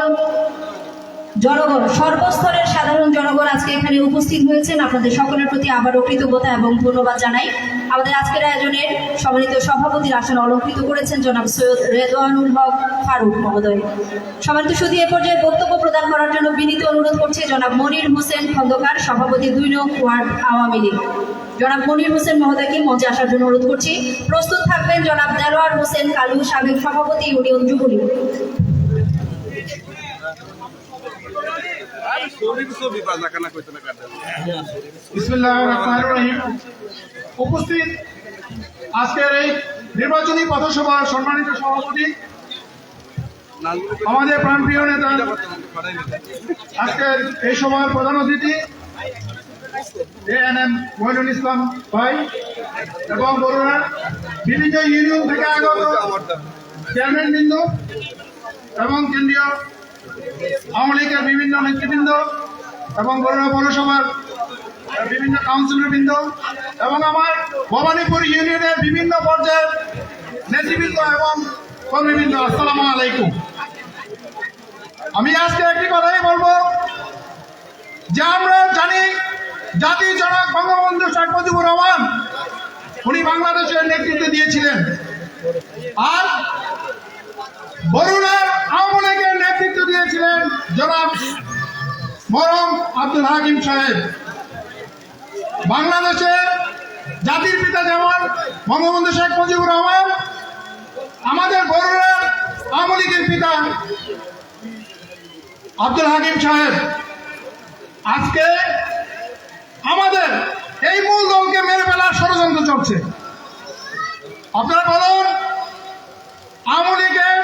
A: জনগণ, সর্বস্তরের সাধারণ জনগণ আজকে এখানে উপস্থিত হয়েছেন। আপনাদের সকলের প্রতি আবারও কৃতজ্ঞতা এবং ধন্যবাদ জানাই। আমাদের আজকের আয়োজনের সম্মানিত সভাপতির আসন অলঙ্কৃত করেছেন জনাব সৈয়দ রেদওয়ানুল হক ফারুক মহোদয়। সম্মানিত সুধী, এ পর্যায়ে বক্তব্য প্রদান করার জন্য বিনীত অনুরোধ করছে জনাব মনির হোসেন খন্দকার, সভাপতি 2 নং ওয়ার্ড আওয়ামী লীগ। জনাব মনির হোসেন মহোদয়কে মঞ্চে আসার জন্য অনুরোধ করছি। প্রস্তুত থাকবেন জনাব দেলোয়ার হোসেন কালু, সাবেক সভাপতি ইউনিয়ন যুবলীগ।
F: বিসমিল্লাহির রহমানির রহিম। উপস্থিত আজকের এই নির্বাচনী পথসভার সম্মানিত সভাপতি, আমাদের প্রাণপ্রিয় নেতা, আজকের এই সভার প্রধান অতিথি ANM মইনুল ইসলাম ভাই এবং বরুড়ার বিভিন্ন ইউনিয়ন থেকে আগত চেয়ারম্যান বৃন্দ এবং কেন্দ্রীয় আওয়ামী লীগের বিভিন্ন নেতৃবৃন্দ এবং বরুড়া পৌরসভার বিভিন্ন কাউন্সিলর বৃন্দ এবং আমার ভবানীপুর ইউনিয়নের বিভিন্ন পর্যায়ের নেতৃবৃন্দ এবং কর্মীবৃন্দ, আসসালামু আলাইকুম। আমি আজকে একটি কথাই বলবো যে আমরা জানি জাতির জনক বঙ্গবন্ধু শেখ মুজিবুর রহমান উনি বাংলাদেশের নেতৃত্ব দিয়েছিলেন, আর বরুড়ার আওয়ামী লীগের নেতৃত্ব দিয়েছিলেন জনাব মরহম আব্দুল হাকিম সাহেব। বাংলাদেশের জাতির পিতা যেমন বঙ্গবন্ধু শেখ মুজিবুর রহমান, আমাদের বরুড়ার আওয়ামী লীগের পিতা আব্দুল হাকিম সাহেব। আজকে আমাদের এই মূল দলকে মেরে ফেলার ষড়যন্ত্র চলছে। আপনারা বলুন, আওয়ামী লীগের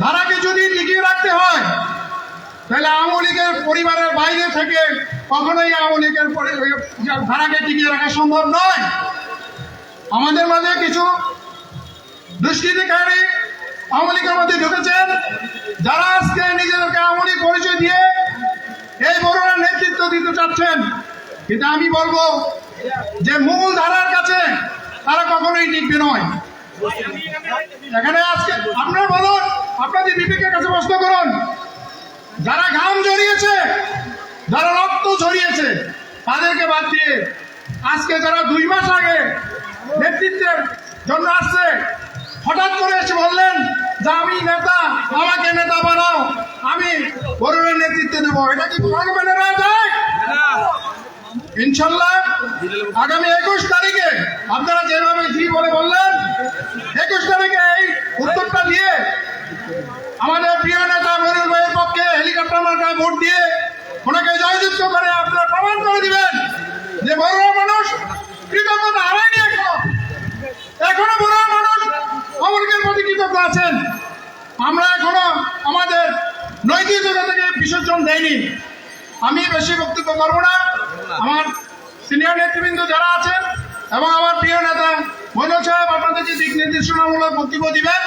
F: ধারাকে যদি টিকিয়ে রাখতে হয় তাহলে আওয়ামী লীগের পরিবারের বাইরে থেকে কখনোই আওয়ামী লীগের ধারাকে টিকিয়ে রাখা সম্ভব নয়। আমাদের মাঝে কিছু দুষ্কৃতিকারী আওয়ামী লীগের মধ্যে ঢুকেছেন, যারা আজকে নিজেদেরকে আওয়ামী লীগ পরিচয় দিয়ে এই বড়রা নেতৃত্ব দিতে চাচ্ছেন। কিন্তু আমি বলবো যে মূল ধারার কাছে তারা কখনোই টিকবে নয়। এখানে আজকে আপনারা বলুন, আপনাদের বিবেকের কাছে প্রশ্ন করুন, যারা ঘাম ঝরিয়েছে, যারা রক্ত ঝরিয়েছে, তাদেরকে বাদ দিয়ে আজকে যারা 2 মাস আগে নেতৃত্বের জন্য আসছে, হঠাৎ করে এসে বললেন যে আমি নেতা, আমাকে নেতা বানাও, আমি বড়দের নেতৃত্ব দেব, এটা কি কখনো মেনে নেওয়া যায়? ইনশাল্লাহ আগামী 21 তারিখে আপনারা যেভাবে জি বলে বললেন, 21 তারিখে এই উদ্যোগটা দিয়ে আমাদের প্রিয় নেতা মনির ভাইয়ের পক্ষে হেলিকপ্টার মার্কায় ভোট দিয়ে ওনাকে জয়যুক্ত করে আপনারা প্রমাণ করে দিবেন যে বড়ুয়া মানুষ কৃতজ্ঞতা হারায়নি। এখনো বড়ুয়া মানুষ অমরকের প্রতি কৃতজ্ঞ আছেন। আমরা এখনো আমাদের নৈতিকতা থেকে বিসর্জন দেয়নি। আমি বেশি বক্তব্য করবো না, আমার সিনিয়র নেতৃবৃন্দ যারা আছেন এবং আমার প্রিয় নেতা মইনুল সাহেব আপনাদেরকে দিক নির্দেশনামূলক বক্তব্য দিবেন।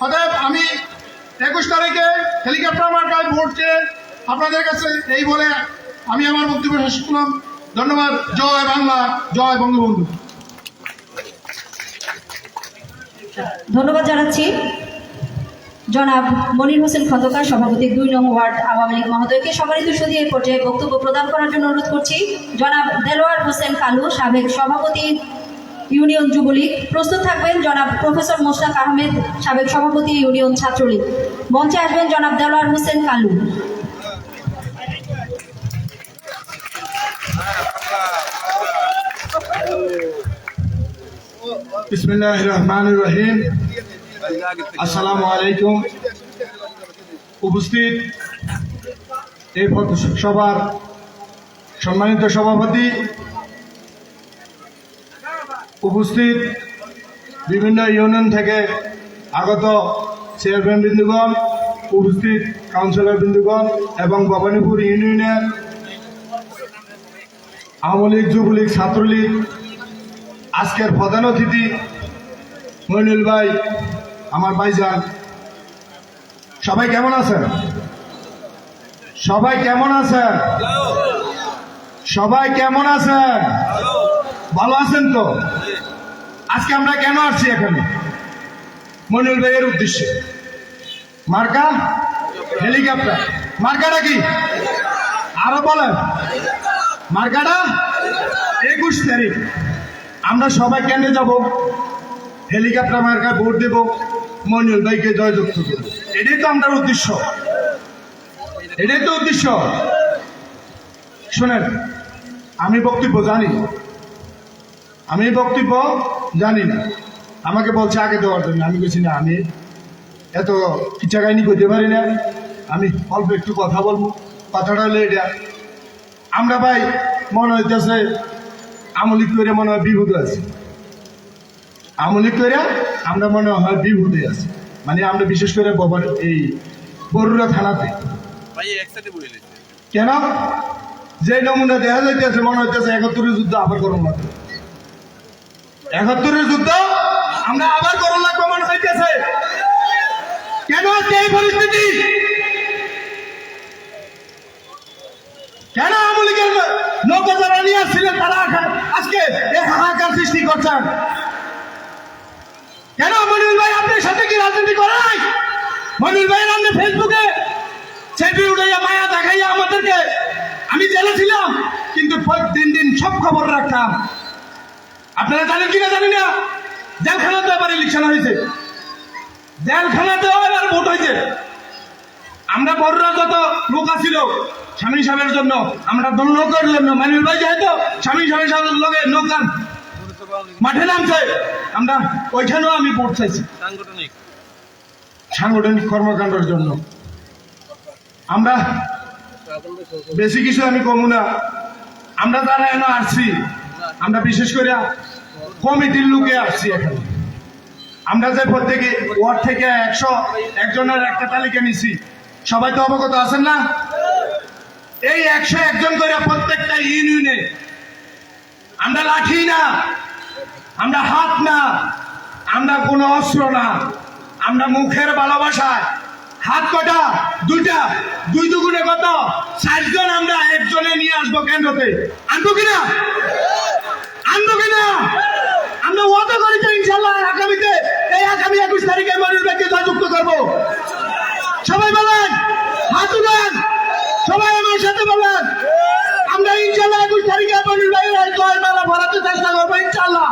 F: অতএব আমি 21 তারিখে হেলিকপ্টার মার্কায় ভোট চেয়ে আপনাদের কাছে এই বলে আমি আমার বক্তব্য শেষ করলাম। ধন্যবাদ। জয় বাংলা, জয় বঙ্গবন্ধু।
A: ধন্যবাদ জানাচ্ছি জনাব মনির হোসেন খন্দকার, সভাপতি 2 নং ওয়ার্ড আওয়ামী লীগ মহোদয়কে। সম্মানিত সুধী, এই পর্যায়ে বক্তব্য প্রদান করার জন্য অনুরোধ করছি জনাব দেলোয়ার হোসেন কালু, সাবেক সভাপতি ইউনিয়ন যুবলীগ। প্রস্তুত থাকবেন জনাব প্রফেসর মোশতাক আহমেদ, সাবেক সভাপতি ইউনিয়ন ছাত্রলীগ। মঞ্চে আসবেন জনাব দেলোয়ার হোসেন কালু।
F: বিসমিল্লাহির রহমানির রহিম। আসসালামু আলাইকুম। উপস্থিত এই সভার সম্মানিত সভাপতি, উপস্থিত বিভিন্ন ইউনিয়ন থেকে আগত চেয়ারম্যান বৃন্দুগণ, উপস্থিত কাউন্সিলর বৃন্দুগণ এবং ভবানীপুর ইউনিয়নের আওয়ামী লীগ, যুবলীগ, ছাত্রলীগ, আজকের প্রধান অতিথি মইনুল ভাই, আমার ভাইজান, সবাই কেমন আছেন? সবাই কেমন আছেন? সবাই কেমন আছেন? ভালো আছেন তো? আজকে আমরা কেন আসছি এখানে? মইনুল ভাইয়ের উদ্দেশ্যে। মার্কা হেলিকপ্টার। মার্কাটা কি আরো বলেন? মার্কাটা 21 তারিখ আমরা সবাই কেন্দ্রে যাব, হেলিকপ্টার মার্কায় ভোট দেব, মইনুল ভাইকে জয়যুক্ত করব। এটাই তো আমাদের উদ্দেশ্য, এটাই তো উদ্দেশ্য। শোনেন, আমি বক্তব্য জানি না, আমাকে বলছে আগে দেওয়ার জন্য। আমি বলছি না, আমি এত কিচ্ছা কাহিনী করতে পারি না, আমি অল্প একটু কথা বলবো। কথাটা হলো এটা, আমরা ভাই মনে হইতেছে আমলিক করে মনে হয় বিভূতে আছে, আমলিক করে আমরা মনে হয় বিভূতে আছি। মানে আমরা বিশেষ করে এই বরুড়া থানাতে কেন যে নমুনা দেখা যাইতেছে মনে হইতেছে 71-এর যুদ্ধ আবার করুন লাগবে, 71-এর যুদ্ধ আমরা আবার করুন লাগবে মনে হইতেছে। কেন এই পরিস্থিতি? কেন আমলিকের নৌকা যারা নিয়ে আসছিলেন তারা আজকে এই হাহাকার সৃষ্টি করছেন? কেন মনিরুল ভাই আপনার সাথে কি রাজনীতি করে নাই? মনিরুল ভাই আপনি ফেসবুকে সেটি উঠাইয়া মায়া দেখাইয়া আমাদেরকে, আমি জেলে ছিলাম কিন্তু দিন সব খবর রাখতাম। আপনারা জানেন কিনা জানি না, জেলখানাতে আবার ইলেকশন হয়েছে, জেলখানাতেও এবার ভোট হয়েছে। আমরা বড়রা যত লোক ছিল স্বামী সাহেবের জন্য, আমরা নৌকার জন্য, মনিরুল ভাই যেহেতু স্বামী সাহেবের লগে নৌকার মাঠে নামছে, আমরা ওইখানেও আমি ভোট চাইছি সাংগঠনিক কর্মকাণ্ডের জন্য। আমরা বেশি কিছু আমি কমু না, আমরা যারা এনে আসছি, আমরা বিশেষ করে কমিটির লোকে আসছি এখানে। আমরা যে প্রত্যেকে ওয়ার্ড থেকে 101 জনের একটা তালিকা নিছি, সবাই তো অবগত আছেন না? এই 101 জন করে প্রত্যেকটা ইউনিয়নে আমরা লাঠি না, আমরা হাত না, আমরা কোনো অস্ত্র না, আমরা মুখের ভালোবাসায় হাত কটা দুইটা, 2 দুগুণে কত 60 জন আমরা একজনে নিয়ে আসবো কেন্দ্রতে। আনবো কিনা? আনবো কিনা? আমরা ওয়াদা করি যে ইনশাল্লাহ আগামীতে এই আগামী 21 তারিখে মনিরুল ভাইকে জয়যুক্ত করবো। সবাই বলেন, হাত তুলেন, সবাই আমার সাথে বলেন, আমরা ইনশাল্লাহ 21 তারিখে মনিরুল ভাইয়ের জয় মালা ভরাতে চেষ্টা করবো ইনশাল্লাহ।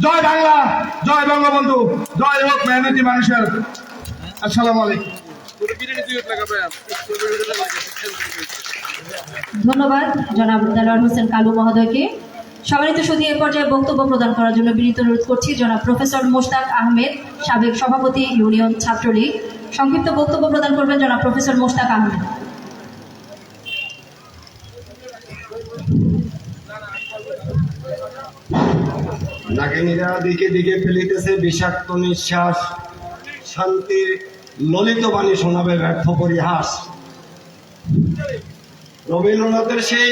F: জয় বাংলা, জয় বঙ্গবন্ধু, জয় হোক মেহনতি মানুষের। আসসালামু আলাইকুম।
A: ধন্যবাদ জনাব দেলোয়ার হোসেন কালু মহোদয়কে। সম্মানিত সুধী, এ পর্যায়ে বক্তব্য প্রদান করার জন্য বিনীত অনুরোধ করছি জনাব প্রফেসর মোশতাক আহমেদ, সাবেক সভাপতি ইউনিয়ন ছাত্রলীগ। সংক্ষিপ্ত বক্তব্য প্রদান করবেন জনাব প্রফেসর মোশতাক আহমেদ।
G: নাগিনীরা দিকে দিকে ফেলিতেছে বিষাক্ত নিঃশ্বাস, শান্তির ললিত বাণী শোনাবে ব্যর্থ পরিহাস। রবীন্দ্রনাথের সেই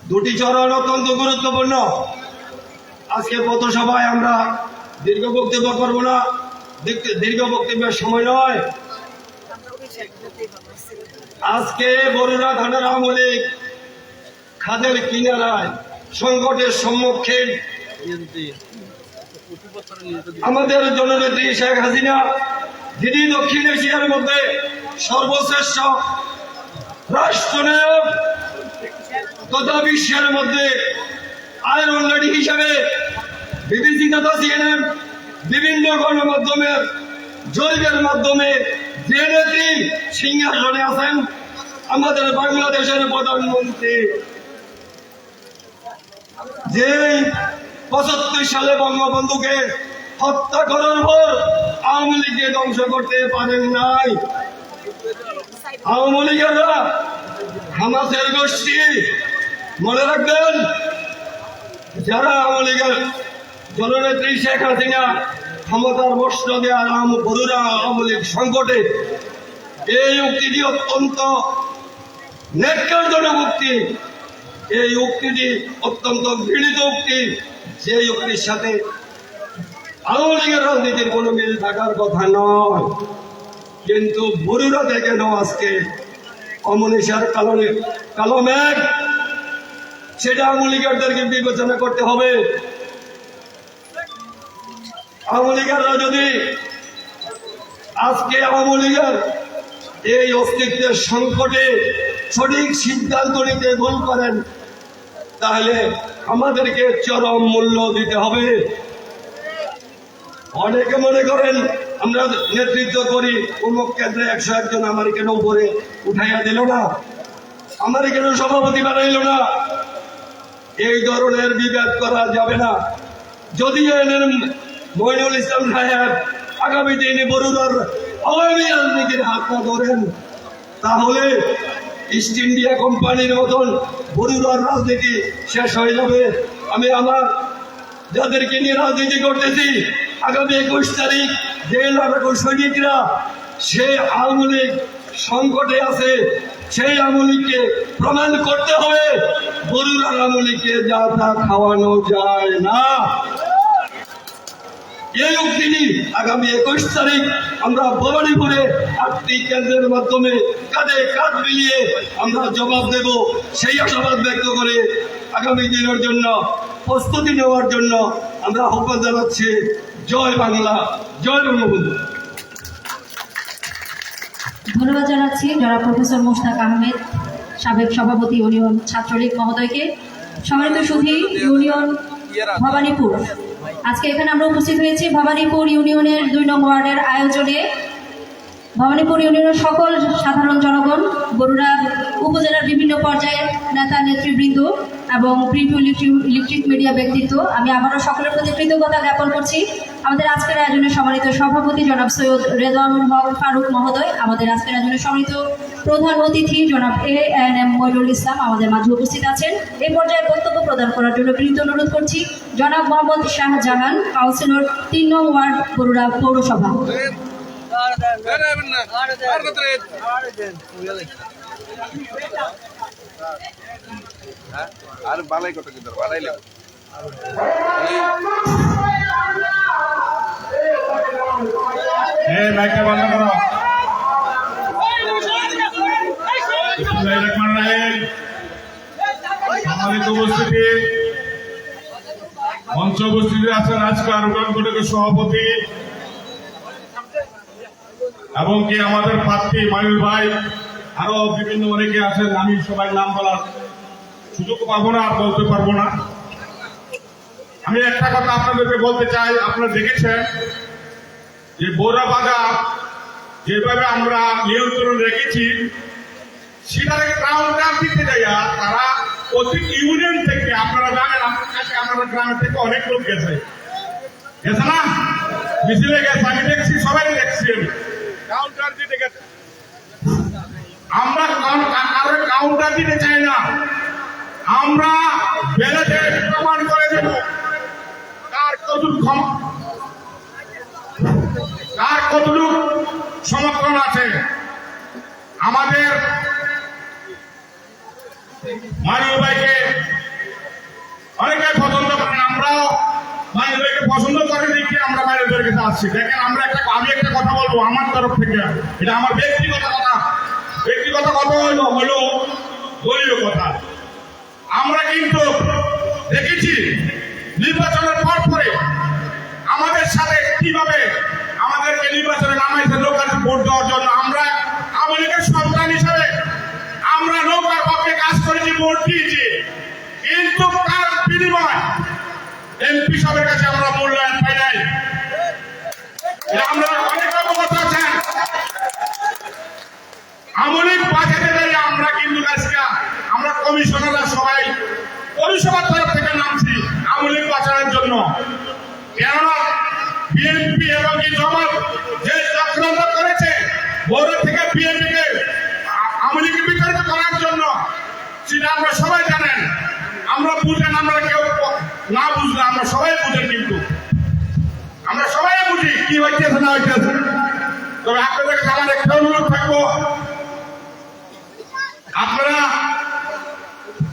G: দুটি চরণ অত্যন্ত গুরুত্বপূর্ণ। আজকে পথসভায় আমরা দীর্ঘ বক্তব্য করবো না, দীর্ঘ বক্তব্যের সময় নয়। আজকে বরুড়া থানার আওয়ামী লীগ খাদের কিনারায় সংকটের সম্মুখীন আমাদের জননেত্রী শেখ হাসিনা, যিনি দক্ষিণ এশিয়ার মধ্যে সর্বশ্রেষ্ঠ রাষ্ট্রনায়ক তথা বিশ্বের মধ্যে আয়রন লেডি হিসেবে বিবিসি তথা সিএনএন বিভিন্ন গণমাধ্যমের জরিপের মাধ্যমে যে নেত্রী সিংহাসনে আছেন, আমাদের বাংলাদেশের প্রধানমন্ত্রী, যে 75 সালে বঙ্গবন্ধুকে হত্যা করার পর আওয়ামী লীগকে ধ্বংস করতে পারেন নাই। আওয়ামী লীগেরা হামাসের গোষ্ঠী, মনে রাখবেন, যারা আওয়ামী লীগের জননেত্রী শেখ হাসিনা ক্ষমতার বর্ষ দেওয়ার বরুড়া আওয়ামী লীগ সংকটে, এই উক্তিটি অত্যন্ত ন্যাক্কারজনক উক্তি। এই উক্তিটি অত্যন্ত ঘৃণিত উক্তি। সেই উক্তির সাথে আওয়ামী লীগের রাজনীতির কোনো মিল থাকার কথা নয়। কিন্তু বরুড়া থেকে আজকে কমিউনিস্টের কালো মেঘ, সেটা আওয়ামী লীগেরদেরকে বিবেচনা করতে হবে। আওয়ামী লীগেররা যদি আজকে আওয়ামী লীগের এই অস্তিত্বের সংকটে সঠিক সিদ্ধান্ত নিতে ভুল করেন, তাহলে আমাদেরকে চরম মূল্য দিতে হবে। অনেকে মনে করেন আমরা নেতৃত্ব করি, অমুক কেন্দ্রে 101 জন আমার কেন উপরে উঠাইয়া দিল না, আমার কেন সভাপতি বানাইল না। এই ধরনের বিভেদ করা যাবে না। যদি মইনুল ইসলাম সাহেব আগামী দিনে বরুড়ার আওয়ামী রাজনীতির হাত না ধরেন, তাহলে ইস্ট ইন্ডিয়া কোম্পানির মতন বরুড়ার রাজনীতি শেষ হয়ে যাবে। আমি আমার যাদেরকে নিয়ে রাজনীতি করতেছি, আগামী 21 তারিখ যে লড়াকু সৈনিকরা সে আওয়ামী লীগ সংকটে আছে, সেই আওয়ামী লীগকে প্রমাণ করতে হবে বরুড়ার আওয়ামী লীগকে যা তা খাওয়ানো যায় না। এই উক্তিটি আগামী 21 তারিখ আমরা ভবানীপুরে 8টি কেন্দ্রের মাধ্যমে কাঁধে কাঁধ মিলিয়ে আমরা জবাব দেব। সেই আশাবাদ ব্যক্ত করে আগামী দিনের জন্য প্রস্তুতি নেওয়ার জন্য আমরা আহ্বান জানাচ্ছি। জয় বাংলা, জয় বঙ্গবন্ধু।
A: ধন্যবাদ জানাচ্ছি জনাব প্রফেসর মোশতাক আহমেদ, সাবেক সভাপতি ইউনিয়ন ছাত্রলীগ মহোদয়কে। সম্মানিত সুধী, ইউনিয়ন ভবানীপুর, আজকে এখানে আমরা উপস্থিত হয়েছি ভবানীপুর ইউনিয়নের 2 নং ওয়ার্ডের আয়োজনে। ভবানীপুর ইউনিয়নের সকল সাধারণ জনগণ, বরুড়া উপজেলার বিভিন্ন পর্যায়ের নেতা নেতৃবৃন্দ এবং প্রিন্ট ইলেকট্রিক মিডিয়া ব্যক্তিত্ব, আমি আবারও সকলের প্রতি কৃতজ্ঞতা জ্ঞাপন করছি। আমাদের আজকের আয়োজনে সম্মানিত সভাপতি জনাব সৈয়দ রেজওয়ানুল হক ফারুক মহোদয়, আমাদের আজকের আয়োজনে সম্মানিত প্রধান অতিথি জনাব ANM মইনুল ইসলাম আমাদের মাঝে উপস্থিত আছেন। এই পর্যায়ে বক্তব্য প্রদান করার জন্য বিনীত অনুরোধ করছি জনাব মোহাম্মদ শাহজাহান, কাউন্সিলর 3 নং ওয়ার্ড বরুড়া পৌরসভা।
H: আর বালাই কত কিন্তু বাড়াইলে
F: মাইকটা বন্ধ করো। সম্মানিত উপস্থিতি, মঞ্চ উপস্থিতি আছেন আজকে আরোগ্য ঘটকের সভাপতি এবং কি আমাদের প্রার্থী মাইনুল ভাই, আরো বিভিন্ন অনেকে আছেন। আমি সবাই নাম বলার সুযোগ পাবো না, আর বলতে পারবো না। আমি একটা কথা আপনাদেরকে বলতে চাই, আপনারা দেখেছেন যে বৌরা বাজার যেভাবে আমরা নিয়ন্ত্রণ রেখেছি, সেটাকে কাউন্টার দিতে যাইয়া তারা প্রতি ইউনিয়ন থেকে, আপনারা জানেন আপনার কাছে আমাদের গ্রামের থেকে অনেক লোক গেছে না, মিছিলে গেছে, আমি দেখছি, সবাই দেখছি, আমি কাউন্টার দিতে গেছে। আমরা কারোর কাউন্টার দিতে চাই না, আমরা বেড়েতে প্রমাণ করে দেব কার কতটুকু সমর্থন আছে। আমাদের মাইনুল ভাইকে অনেকে পছন্দ করেন, আমরাও মাইনুল ভাইকে পছন্দ করে দেখি আমরা মাইনুল ভাইয়ের কাছে আসছি। দেখেন, আমি একটা কথা বলবো আমার তরফ থেকে, এটা আমার ব্যক্তিগত কথা হলো দলীয় কথা। আমরা কিন্তু দেখেছি নির্বাচনের পরে আমাদের সাথে কিভাবে আমাদেরকে নির্বাচনে নামাইছে লোকের ভোট দেওয়ার জন্য। আমরা আওয়ামী লীগের সন্তান হিসেবে আমরা নৌকার পক্ষে কাজ করেছি, ভোট দিয়েছি, কিন্তু তার বিনিময় এমপি সাহেবের কাছে আমরা মূল্যায়ন পাই নাই। আমরা অনেক অবগত আছেন, আওয়ামী লীগ বাঁচাতে গেলে আমরা কিন্তু আমরা কমিশনাররা সবাই পরিষেবার তরফ থেকে নামছি আওয়ামী লীগ বাঁচানোর জন্য। কেননা বিএনপি এবং জামাত যে চক্রান্ত করেছে বড় থেকে বিএনপিকে আওয়ামী লীগের বিতাড়িত করার জন্য, সেটা আমরা সবাই জানেন। আমরা বুঝেন, আমরা কেউ না বুঝলে আমরা সবাই বুঝেন, কিন্তু আমরা সবাই বুঝি কি হইতেছে না হইতেছে। তবে আপনাদের কাছে আমার একটা অনুরোধ থাকবো, আপনারা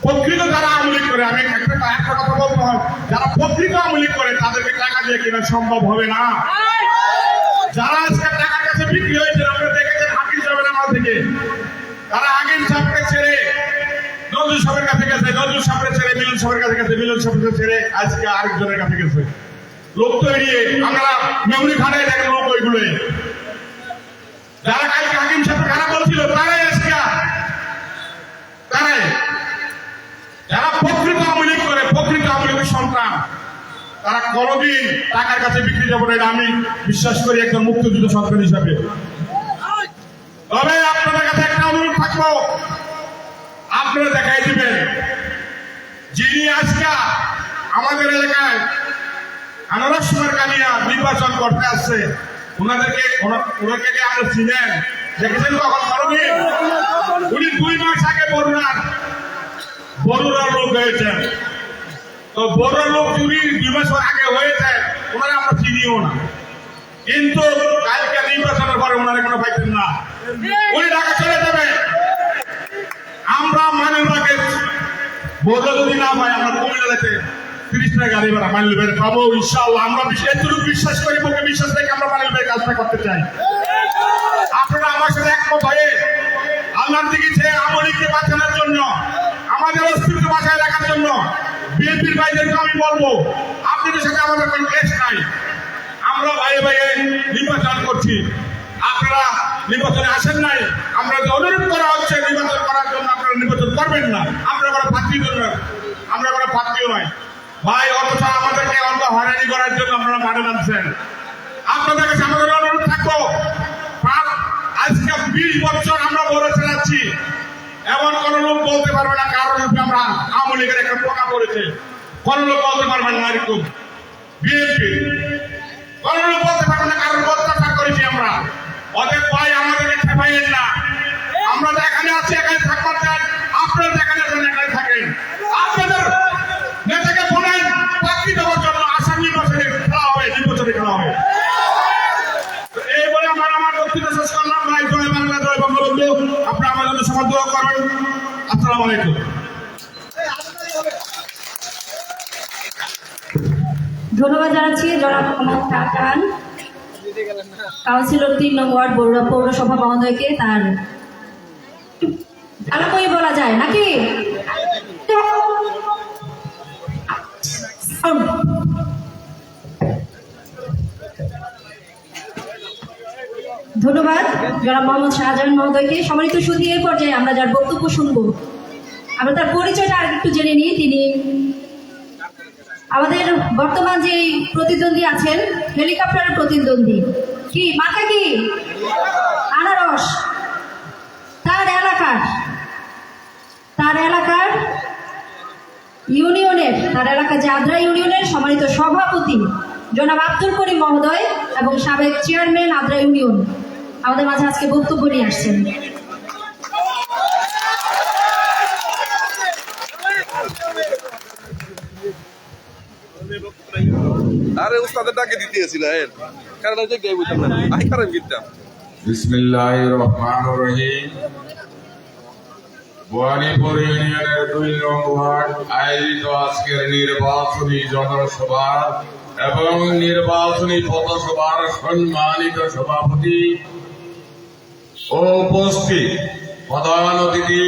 F: প্রকৃত যারা আমলিক করে, আমি একটা কথা বলতে হয়, যারা প্রকৃত আমলিক করে তাদেরকে টাকা দিয়ে কেনা সম্ভব হবে না। যারা আজকে টাকার কাছে বিক্রি হয়েছে, আপনারা দেখেছেন হাকিম সাহেবের আমল থেকে, তারা হাকিম সাহেবকে ছেড়ে নজরুল সাহেবের কাছে গেছে, নজরুল সাহেবের ছেড়ে মিলন সাহেবের কাছে গেছে, মিলন সাহেবের ছেড়ে আজকে আরেকজনের কাছে গেছে। লোক তৈরি আমরা মেমরি খানায় দেখেন লোক ওইগুলো, যারা কালকে হাকিম সাহেব খারাপ বলছিল তারাই আজকে, তারাই যারা প্রকৃত আমলিক করে, প্রকৃত আমলিকের সন্তান, তারা কোনদিন টাকার কাছে বিক্রি যাবো না, আমি বিশ্বাস করি একজন মুক্তিযুদ্ধ সন্তান হিসাবে। তবে আপনাদের কাছে একটা অনুরোধ থাকবো, আপনারা দেখাই দিবেন যিনি আজকে আমাদের এলাকায় আনারস কানিয়া নির্বাচন করতে আসছে, ওনাকে আমরা চিনেন, দেখেছেন কখন কোনদিন? উনি 2 মাস আগে বরুড়ার লোক হয়েছেন। তো বড় লোক যদি 2 মাস আগে হয়েছে, ওনারা আমরা চিনিও না, কিন্তু কালকে নির্বাচনের পরে ওনারা কোনো পাইতেন না, উনি ঢাকা চলে যাবে। আমরা মানিকবাগে বড় যদি না পাই, আমরা কুমিল্লাতে 30টা গাড়ি ভাড়া মানিকবাগ পাবো ইনশাআল্লাহ। আমরা এতটুকু বিশ্বাস করি, মুখে বিশ্বাস রেখে আমরা মানিকবাগ কাজটা করতে চাই। আপনারা আমার সাথে একমত হয়ে আল্লাহর দিকে চেয়ে আমলিকে বাঁচানোর জন্য, আমাদের অস্তিত্ব বাঁচায় রাখার জন্য বিএনপির ভাইদেরকে আমি বলবো, আপনাদের সাথে আমাদের কোনো কেস নাই, আমরা ভাইয়ে ভাইয়ে নির্বাচন করছি, আপনারা নির্বাচনে আসেন নাই, আমরা যে অনুরোধ করা হচ্ছে নির্বাচন করার জন্য, আপনারা নির্বাচন করবেন না, আমরা কোনো প্রার্থী জন্য, আমরা কোনো প্রার্থীও নয় ভাই। অথচ আমাদেরকে অন্য হয়রানি করার জন্য আপনারা মাঠে নামছেন। আপনাদের কাছে আমাদের অনুরোধ থাকবো, আজকে 20 বছর আমরা বড় চালাচ্ছি, এমন কোন লোক বলতে পারবে না কারণ আমরা আওয়ামী লীগের একটা পোকা পড়েছে, কোন লোক বলতে পারবেন না এরকম বিএনপি, কোন লোক বলতে পারবে না কারণ অত্যাচার করেছি আমরা। অতএব ভাই আমাদেরকে খেপাইয়েন না, আমরা যেখানে আছি এখানে থাকবার চাই, আপনারা যেখানে আছেন এখানে থাকেন। আপনাদের নেতাকে বলেন চাকরি দেওয়ার জন্য আসাম নির্বাচনে খেলা হবে, নির্বাচনে খেলা হবে। এই বলে আমার বক্তব্য শেষ করলাম। ভাই জয় বাংলা, জয় বঙ্গবন্ধু। আপনারা আমার জন্য সবার দোয়া করবেন। আসসালামু আলাইকুম।
A: ধন্যবাদ জানাচ্ছি জনাব মোহাম্মদ খান, কাউন্সিলর 3 নং ওয়ার্ড বরুড়া পৌরসভা মহোদয়কে। তার আলাপই বলা যায় নাকি? ধন্যবাদ জনাব মোহাম্মদ শাহজাহান মহোদয়কে। সম্মানিত সুধী, এই পর্যায়ে আমরা যার বক্তব্য শুনবো, আমরা তার পরিচয়টা আর একটু জেনে নিই। তিনি আমাদের বর্তমান যে প্রতিদ্বন্দ্বী আছেন, হেলিকপ্টারের প্রতিদ্বন্দ্বী, কি মাথা কি আনারস, তার এলাকার ইউনিয়নের, তার এলাকা যে আদ্রা ইউনিয়নের সম্মানিত সভাপতি জনাব আব্দুল করিম মহোদয় এবং সাবেক চেয়ারম্যান আদ্রা ইউনিয়ন আমাদের মাঝে আজকে বক্তব্য নিয়ে আসছেন।
H: আরে উস্তাদের ডাকে দিতেছিল কারণ ওই জায়গায় বুঝতাম না, আই কারণ গিতাম।
I: বিসমিল্লাহির রহমানির রহিম। ভবানীপুর ইউনিয়নের 2 নং ওয়ার্ড আয়োজিত আজকের নির্বাচনী জনসভা এবং নির্বাচনী পথসভার সম্মানিত সভাপতি ও উপস্থিত প্রধান অতিথি,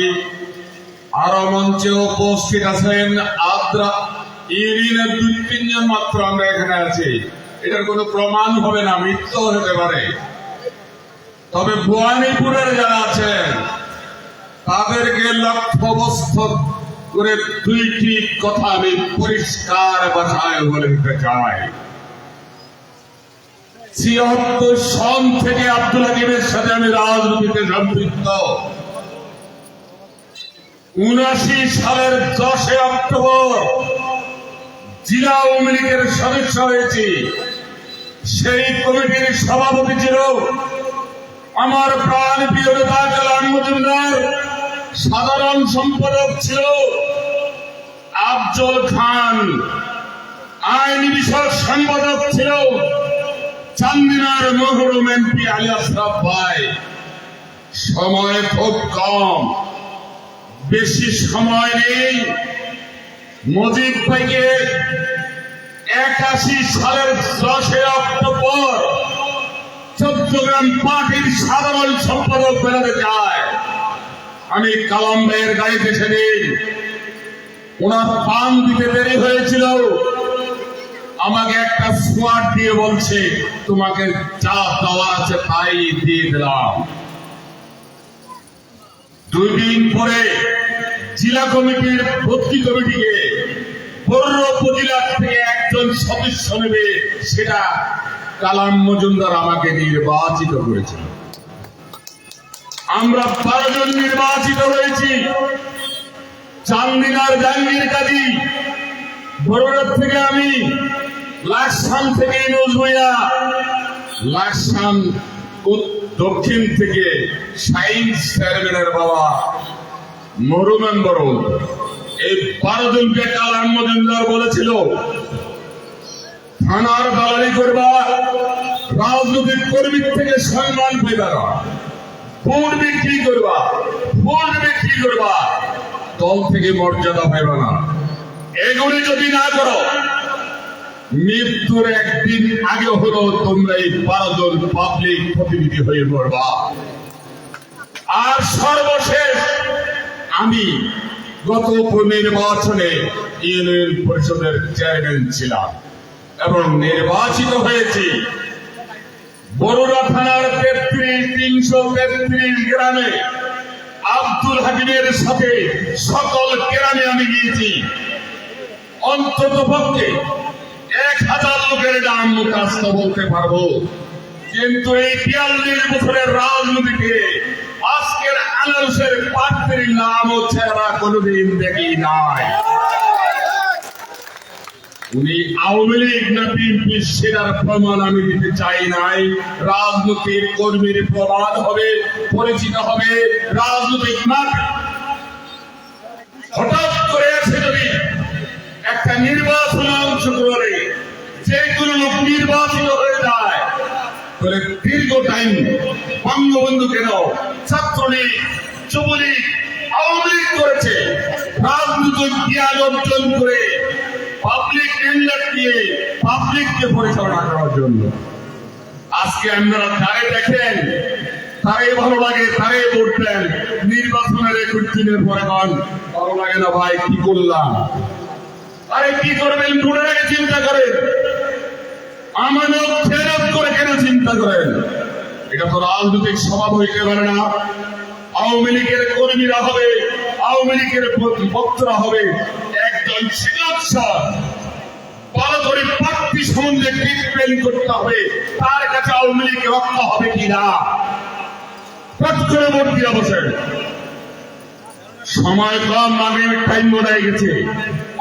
I: আরো মঞ্চে উপস্থিত আছেন আদ্রা ইউনিয়নের 2-3 জন মাত্র আমরা এখানে আছি। এটার কোনো প্রমাণ হবে না, মিথ্যা হতে পারে। তবে ভবানীপুরের যারা আছেন তাদেরকে লক্ষ্যবস্তু করে 2টি কথা আমি পরিষ্কার ভাষায় বলে দিতে চাই। ৭৬ সন থেকে আব্দুল হাকিমের সাথে আমি রাজনীতিতে সম্পৃক্ত। ৭৯ সালের 10 অক্টোবর জেলা আওয়ামী লীগের সদস্য হয়েছি। সেই কমিটির সভাপতি ছিল আমার প্রাণ প্রিয় নেতা কালাম মজুমদার, সাধারণ সম্পাদক ছিল আফজল খান আইনি বিষয়ক সম্পাদক ছিল চান্দিনার মহরুম এমপি আলী আশরাফ ভাই। সময় খুব কম, বেশি সময় নেই। মুজিব ভাইকে 81 সালের 10 অক্টোবর চট্টগ্রাম পার্টির সাধারণ সম্পাদক বেড়াতে যায়। আমি কালাম ভাইয়ের গাড়িতে সেদিন ওনার পান দিতে দেরি হয়েছিল, আমাকে একটা স্কোয়াড দিয়ে বলছে তোমাকে যা দেওয়া আছে তাই দিয়ে দিলাম। 2 দিন পরে জেলা কমিটির ভর্তি কমিটিকে বড় উপজেলা থেকে একজন সদস্য নেবে, সেটা কালাম মজুমদার আমাকে নির্বাচিত করেছিল। আমরা 12 জন নির্বাচিত হয়েছি। চান্দিনার জাহাঙ্গীর কাজী, বড়রাত থেকে আমি, লাকসাম থেকে ইউনুস ভূঁইয়া, লাকসাম দক্ষিণ থেকে সায়েন্স চেয়ারম্যানের বাবা মরুমান বরণ। এই 12 জনকে কালাম মজুমদার বলেছিল থানার দালালি করবা, রাজনৈতিক কর্মীর থেকে সম্মান পাইবা না, ভোট বিক্রি করবা, ভোট বিক্রি করবা, দল থেকে মর্যাদা পাইবা না। এগুলি যদি না করো মৃত্যুর একদিন আগে হলো তোমরা এই 12 জন পাবলিক প্রতিনিধি হয়ে মরবা। আর সর্বশেষ আমি গত নির্বাচনে ইউনিয়ন পরিষদের চেয়ারম্যান ছিলাম এবং নির্বাচিত হয়েছি। বরুড়া থানার 333 গ্রামে আব্দুল হাকিমের সাথে সকল গ্রামে আমি গিয়েছি। অন্তত পক্ষে 1000 লোকের নাম মুখস্থ বলতে পারবো, কিন্তু এই 42 বছরের রাজনীতিতে আজকের আনারসের প্রার্থীর নাম ও চেহারা কোনোদিন দেখি নাই। উনি আওয়ামী লীগ না বিএনপি সেটার প্রমাণ আমি দিতে চাই নাই। রাজনৈতিক কর্মীর প্রমাণ হবে, পরিচিত হবে রাজনৈতিক মাঠ। হঠাৎ করে এসে যদি একটা নির্বাচনে অংশগ্রহণে যে কোনো লোক নির্বাচিত হয়ে যায়, তাহলে দীর্ঘ টাইম বঙ্গবন্ধু কেন ছাত্রলীগ, যুবলীগ, আওয়ামী লীগ করেছে, রাজনৈতিক জ্ঞান অর্জন করে পাবলিক টেন্ডার দিয়ে পাবলিককে পরিচালনা করার জন্য। আজকে আপনারা যারে দেখেন তারে ভালো লাগে, তারে ভোট দেন। নির্বাচনের 21 দিনের পরে ভালো লাগে না ভাই, কি করলাম? আরে কি করবেন ভোটের আগে চিন্তা করেন, আমানত ফেরত করে কেন চিন্তা করেন? এটা তো রাজনৈতিক স্বভাব হইতে পারে না। আওয়ামী লীগের কর্মীরা হবে, আওয়ামী লীগের ভক্তরা হবে একজন সিলেকশন ভালো করে প্রার্থী সম্বন্ধে ট্রিটমেন্ট করতে হবে, তার কাছে আওয়ামী লীগ রক্ষা হবে কিনা পট করে ভোট দিয়ে বসেন। সময় কম, আগের টাইম বলে গেছে,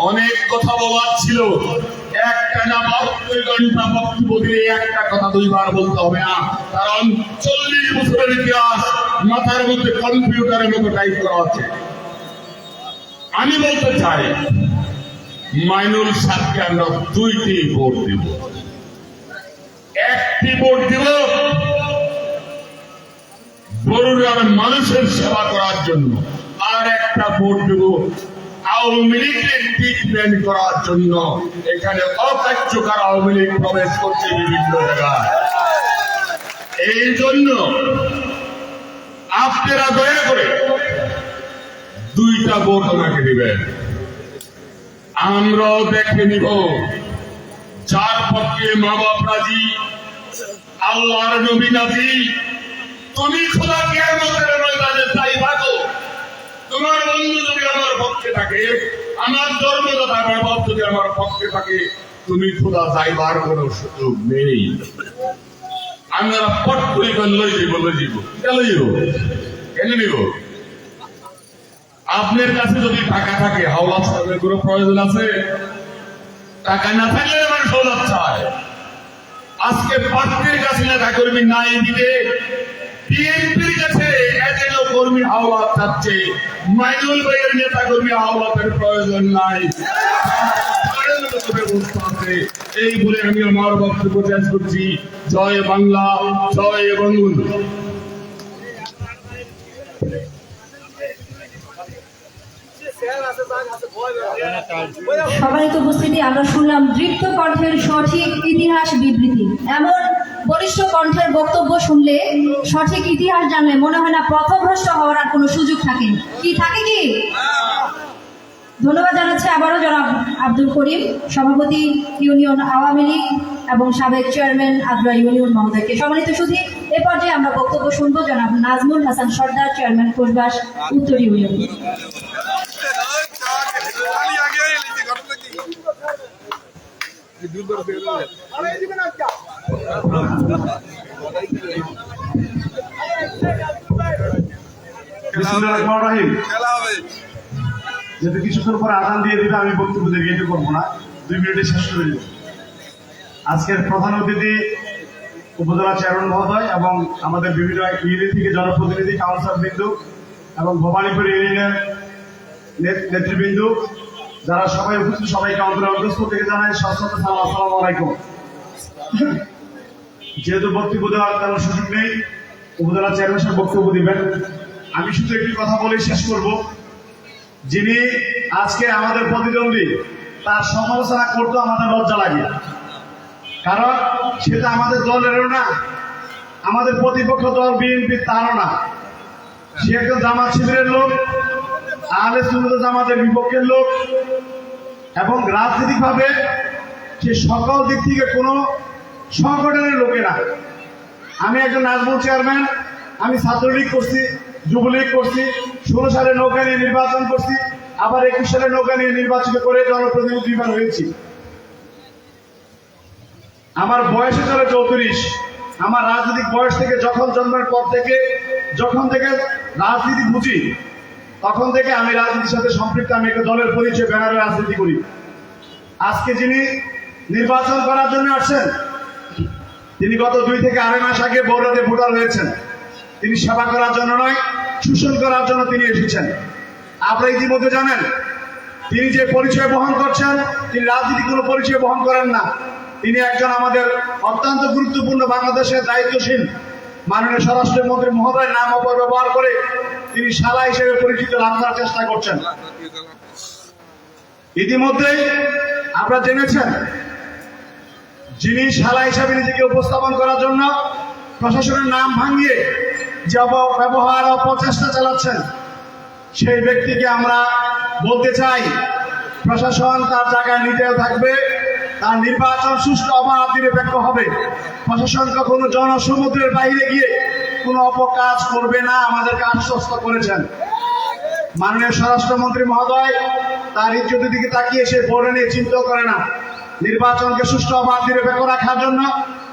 I: অনেক কথা বলার ছিল। একটা না 72 ঘন্টা বক্তব্য দিলে একটা কথা 2 বার বলতে হবে না, কারণ 40 বছরের ইতিহাস মাথার মধ্যে কম্পিউটারের মতো টাইপ করা আছে। আমি বলতে চাই মাইনুল সাহেবকে আমরা 2টি ভোট দিব। একটি ভোট দিব বরুড়ার মানুষের সেবা করার জন্য, আর একটা ভোট দেব আওয়ামী লীগের ট্রিটমেন্ট করার জন্য। এখানে অকার্যকর আওয়ামী লীগ প্রবেশ করছে বিভিন্ন জায়গায়। এই জন্য আপনারা দয়া করে 2টা ভোট ওনাকে দিবেন। আমরাও দেখে নিব যার পক্ষে মা বাপ রাজি, আল্লাহর নবী রাজি। তুমি খোদা কিয়ামতের ময়দানে তাই ভাগো, তোমার বন্ধু যদি আমার পক্ষে থাকে, আমার ধর্মদাতা আমার বাপ যদি আমার পক্ষে থাকে, তুমি খোদা যাইবার কোন সুযোগ নেই। আমরা পট করে লই যাব, কেন নিব? আপনার কাছে যদি টাকা থাকে, হাওলা ছাড়ার কোনো প্রয়োজন আছে? টাকা না থাকলে মানুষ হাওলা চায়। আজকে প্রার্থীর কাছে নেতা কর্মী নাই দিবে, বিএনপির কাছে এজেন্ট কর্মী হাওলাত চাচ্ছে, মাইনুল ভাইয়ের নেতা কর্মী হাওলাতের প্রয়োজন নাই। তাদের মতো ব্যবস্থা আছে। এই বলে আমি আমার বক্তব্য শেষ করছি। জয় বাংলা, জয় বঙ্গবন্ধু।
A: সম্মানিত উপস্থিতি, আমরা শুনলাম দৃপ্ত কণ্ঠের সঠিক ইতিহাস বিবৃতি। এমন বলিষ্ঠ কণ্ঠের বক্তব্য শুনলে, সঠিক ইতিহাস জানলে মনে হয় না পথভ্রষ্ট হওয়ার আর কোনো সুযোগ থাকে কি। ধন্যবাদ জানাচ্ছি আবারও জনাব আব্দুল করিম, সভাপতি ইউনিয়ন আওয়ামী লীগ এবং সাবেক চেয়ারম্যান আদ্রা ইউনিয়ন মহোদয়কে। সম্মানিত সুধী, এ পর্যায়ে আমরা বক্তব্য শুনবো জনাব নাজমুল হাসান সর্দার, চেয়ারম্যান কোষবাস উত্তর ইউনিয়ন।
C: যেহেতু কিছুক্ষণ পরে আজান দিয়ে দিবে, আমি বক্তব্য দীর্ঘায়িত করবো না, 2 মিনিটে শেষ করে দেব। আজকের প্রধান অতিথি উপজেলা চেয়ারম্যান মহোদয় এবং আমাদের বিভিন্ন ইউনিয়ন থেকে জনপ্রতিনিধি, কাউন্সিলর বিন্দু এবং ভবানীপুর ইউনিয়নের নেতৃবৃন্দু, যারা সবাই উপস্থিত, সবাইকে অন্তরস্থ থেকে জানাই সশ্রদ্ধ সালাম, আসসালামু আলাইকুম। যেহেতু বক্তব্য দেওয়ার তেমন সুযোগ নেই, উপজেলা চেয়ারম্যান সাহেব বক্তব্য দিবেন। আমি শুধু একটি কথা বলে শেষ করব। যিনি আজকে আমাদের প্রতিদ্বন্দ্বী, তার সমালোচনা করতে আমাদের লজ্জা লাগে, কারণ সেটা আমাদের দলেরও না, আমাদের প্রতিপক্ষ দল বিএনপি তারও না। সে একজন জামাত শিবিরের লোক, আহলে সুন্নাত জামাতের বিপক্ষের লোক, এবং রাজনৈতিকভাবে সে সকল দিক থেকে কোনো সংগঠনের লোকেরা। আমি একজন নাজমুল চেয়ারম্যান, আমি ছাত্রলীগ করছি, যুবলীগ করছি, 16 সালে নৌকা নিয়ে নির্বাচন করছি, আবার 21 সালে নৌকা নিয়ে নির্বাচিত করে জনপ্রতিনিধি হয়েছি। আমার বয়সে চলে 34। আমার রাজনৈতিক বয়স থেকে যখন জন্মের পর থেকে, যখন থেকে রাজনীতি বুঝি, তখন থেকে আমি রাজনীতির সাথে সম্পৃক্ত। আমি একটা দলের পরিচয় ব্যানারে রাজনীতি করি। আজকে যিনি নির্বাচন করার জন্য আসছেন, তিনি গত 2 থেকে আড়াই মাস আগে বগুড়াতে ভোটার হয়েছেন। তিনি সেবা করার জন্য নয়, শোষণ করার জন্য তিনি এসেছেন। আপনারা ইতিমধ্যে জানেন তিনি যে পরিচয় বহন করছেন, তিনি রাজনীতি কোনো পরিচয় বহন করেন না। তিনি একজন আমাদের অত্যন্ত গুরুত্বপূর্ণ বাংলাদেশের দায়িত্বশীল মাননীয় স্বরাষ্ট্রমন্ত্রী মহোদয়ের নাম অপব্যবহার করে তিনি শালা হিসেবে পরিচিত লাভ করার চেষ্টা করছেন। ইতিমধ্যেই আপনারা জেনেছেন, যিনি শালা হিসাবে নিজেকে উপস্থাপন করার জন্য প্রশাসনের নাম ভাঙিয়ে যে ব্যবহার অপচেষ্টা চালাচ্ছেন, সেই ব্যক্তিকে আমরা বলতে চাই, প্রশাসন তার জায়গায় নিজেও থাকবে, তার নির্বাচন সুষ্ঠু অবাধ নিরপেক্ষ হবে। প্রশাসন কখনো জনসমুদ্রের বাইরে গিয়ে কোনো অপকাজ করবে না, আমাদেরকে আশ্বস্ত করেছেন। মাননীয় স্বরাষ্ট্রমন্ত্রী মহোদয় তার ইজ্জতের দিকে তাকিয়ে সে বড় নিয়ে চিন্তা করে না। নির্বাচনকে সুষ্ঠু অবাধ নিরপেক্ষ রাখার জন্য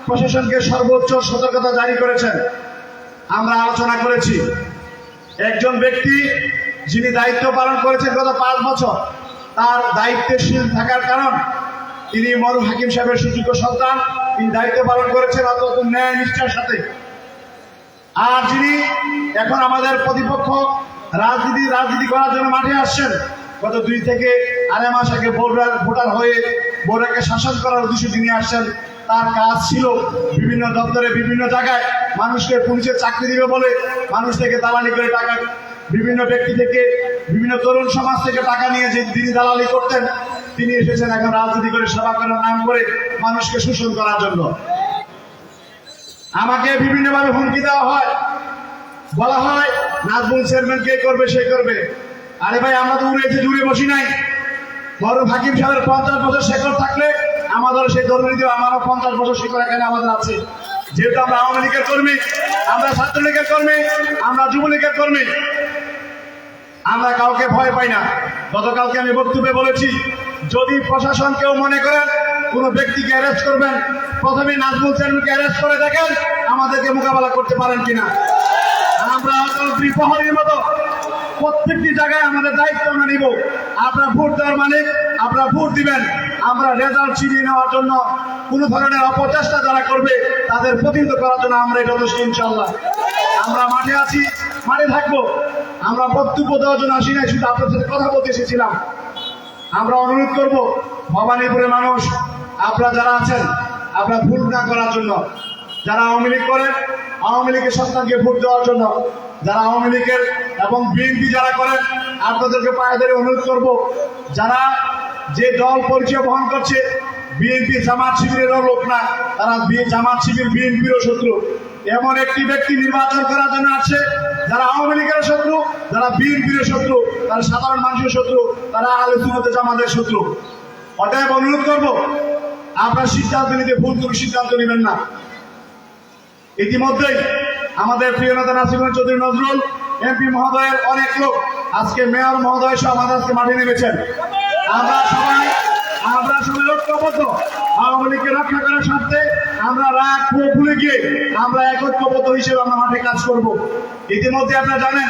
C: প্রশাসনকে সর্বোচ্চ সতর্কতা জারি করেছেন। আমরা আলোচনা করেছি, একজন ব্যক্তি যিনি দায়িত্ব পালন করেছেন গত 5 বছর, তার দায়িত্বশীল থাকার কারণ তিনি মরহুম হাকিম সাহেবের সুযোগ্য সন্তান, তিনি দায়িত্ব পালন করেছেন অত্যন্ত ন্যায় নিষ্ঠার সাথে। আর যিনি এখন আমাদের প্রতিপক্ষ রাজনীতি করার জন্য মাঠে আসছেন, গত 2 থেকে আড়াই মাস আগে ভোটার হয়ে বোর্ডকে শাসন করার উদ্দেশ্যে তিনি আসছেন। তার কাজ ছিল বিভিন্ন দপ্তরে, বিভিন্ন জায়গায় মানুষকে পুলিশের চাকরি দিবে বলে মানুষ থেকে দালালি করে টাকা, বিভিন্ন ব্যক্তি থেকে, বিভিন্ন তরুণ সমাজ থেকে টাকা নিয়ে যে তিনি দালালি করতেন, তিনি এসেছেন এখন রাজনীতি করে সেবা করার নাম করে মানুষকে শোষণ করার জন্য। আমাকে বিভিন্নভাবে হুমকি দেওয়া হয়, বলা হয় নাজমুল চেয়ারম্যান কে করবে, সে করবে। আরে ভাই, আমরা তো উড়েছি, জুড়ে বসি নাই। মরহুম হাকিম সাহেবের 50 বছর শেকড় থাকলে আমাদের সেই দুর্নীতি, আমারও 50 বছর শেকড় এখানে আমাদের আছে। যেহেতু আমরা আওয়ামী লীগের কর্মী, আমরা ছাত্রলীগের কর্মী, আমরা যুবলীগের কর্মী, আমরা কাউকে ভয় পাই না। গতকালকে আমি বক্তব্যে বলেছি, যদি প্রশাসন কেউ মনে করেন কোন ব্যক্তিকে অ্যারেস্ট করবেন, প্রথমে নাজমুল চেয়ারম্যানকে অ্যারেস্ট করে দেখেন আমাদেরকে মোকাবেলা করতে পারেন কিনা। আমরা প্রহরীর মতো প্রত্যেকটি জায়গায় আমাদের দায়িত্ব আমরা নিব। আপনারা ভোট দেওয়ার মানে আপনারা ভোট দিবেন। আমরা রেজাল্ট ছিনিয়ে নেওয়ার জন্য কোন ধরনের অপচেষ্টা যারা করবে তাদের প্রতিহত করার জন্য আমরা এটা বলছি। ইনশাল্লাহ আমরা মাঠে আছি,
F: মাঠে থাকবো। আমরা বক্তব্য দেওয়ার জন্য আসি নাই, শুধু আপনার সাথে কথা বলতে এসেছিলাম। আমরা অনুরোধ করব ভবানীপুরের মানুষ, আপনারা যারা আছেন, আপনারা ভোট না করার জন্য, যারা আওয়ামী লীগ করেন আওয়ামী লীগের সন্তানকে ভোট দেওয়ার জন্য, যারা আওয়ামী লীগের এবং বিএনপি যারা করেন আপনাদেরকে পায়ে ধরে অনুরোধ করব, যারা যে দল পরিচয় বহন করছে বিএনপি জামাত শিবিরেরও লোক না, তারা জামাত শিবির বিএনপিরও শত্রু। এমন একটি ব্যক্তি নির্বাচন করার জন্য আছে যারা আওয়ামী লীগের শত্রু, যারা বিএনপির শত্রু, তারা সাধারণ মানুষের শত্রু, তারা আহলে সুন্নাত জামাতের শত্রু। অতএব অনুরোধ করব আপনার সিদ্ধান্ত নিতে ভুল করে সিদ্ধান্ত নেবেন না। ইতিমধ্যেই আমাদের প্রিয় নেতা নাসিরুদ্দিন চৌধুরী নজরুল এমপি মহোদয়ের অনেক লোক, আজকে মেয়র মহোদয় সহ আমাদের আজকে মাঠে নেমেছেন। আমরা সবাই ঐক্যবদ্ধ, আওয়ামী লীগকে রক্ষা করার স্বার্থে আমরা রাগ ক্ষোভ ভুলে গিয়ে আমরা ঐক্যবদ্ধ হিসেবে আমরা মাঠে কাজ করব। ইতিমধ্যে আপনারা জানেন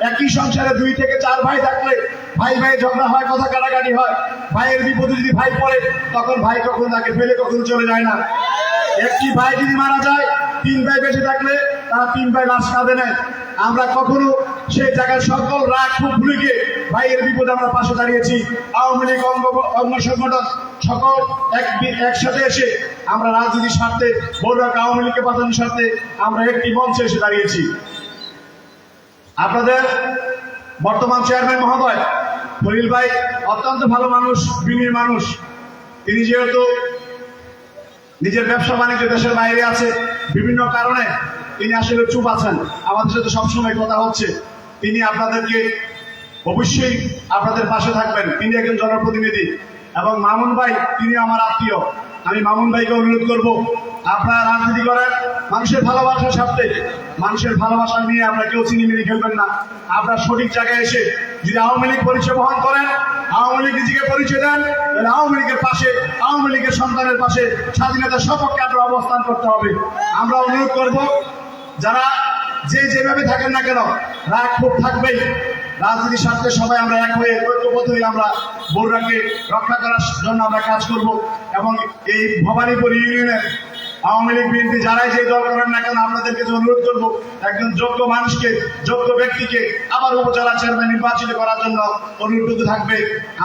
F: একই সংসারে 2 থেকে 4 ভাই থাকলে ভাই ভাই ঝগড়া হয়, কথা কাটাকাটি হয়। ভাইয়ের বিপদে যদি ভাই পড়ে তখন ভাই কখনো তাকে ফেলে কখনো চলে যায় না। একটি ভাই যদি মারা যায় 3 ভাই বেঁচে থাকলে তারা 3 ভাই লাশ কাঁধে নেয়। আমরা কখনো সেই জায়গায় সকল রাগ খুব ভুলে গিয়ে ভাইয়ের বিপদে আমরা পাশে দাঁড়িয়েছি। আওয়ামী লীগ অঙ্গ সংগঠন সকল একসাথে এসে আমরা রাজনীতির স্বার্থে বড়ুয়াকে আওয়ামী লীগকে বাঁচানোর স্বার্থে আমরা একটি মঞ্চে এসে দাঁড়িয়েছি। আপনাদের বর্তমান চেয়ারম্যান মহোদয় খলিল ভাই অত্যন্ত ভালো মানুষ, বিনয়ী মানুষ। তিনি যেহেতু নিজের ব্যবসা বাণিজ্য দেশের বাইরে আছে, বিভিন্ন কারণে তিনি আসলে চুপ আছেন, আমাদের সাথে সবসময় কথা হচ্ছে। তিনি আপনাদেরকে অবশ্যই আপনাদের পাশে থাকবেন। তিনি একজন জনপ্রতিনিধি এবং মামুন ভাই তিনি আমার আত্মীয়। আমি মামুন ভাইকে অনুরোধ করব আপনারা রাজনীতি করেন মানুষের ভালোবাসার স্বার্থে, মানুষের ভালোবাসা নিয়ে আমরা কেউ চিনিমিনি খেলবেন না। আপনারা সঠিক জায়গায় এসে যদি আওয়ামী লীগ পরিচয় বহন করেন, আওয়ামী লীগ নিজেকে পরিচয় দেন, তাহলে আওয়ামী লীগের পাশে, আওয়ামী লীগের সন্তানের পাশে, স্বাধীনতার সপক্ষে আপনার অবস্থান করতে হবে। আমরা অনুরোধ করব যারা যেভাবে থাকেন না কেন রাগ খুব থাকবেই। রাজনীতির স্বার্থে সবাই আমরা এক হয়ে ঐক্যবদ্ধ হয়ে আমরা বড়ুয়াকে রক্ষা করার জন্য আমরা কাজ করব। এবং এই ভবানীপুর ইউনিয়নের আওয়ামী লীগ বিএনপি যারাই যে দল করেন না কেন আপনাদেরকে অনুরোধ করব একজন যোগ্য মানুষকে, যোগ্য ব্যক্তিকে আবার উপজেলা চেয়ারম্যান নির্বাচিত করার জন্য অনুরোধ থাকবে।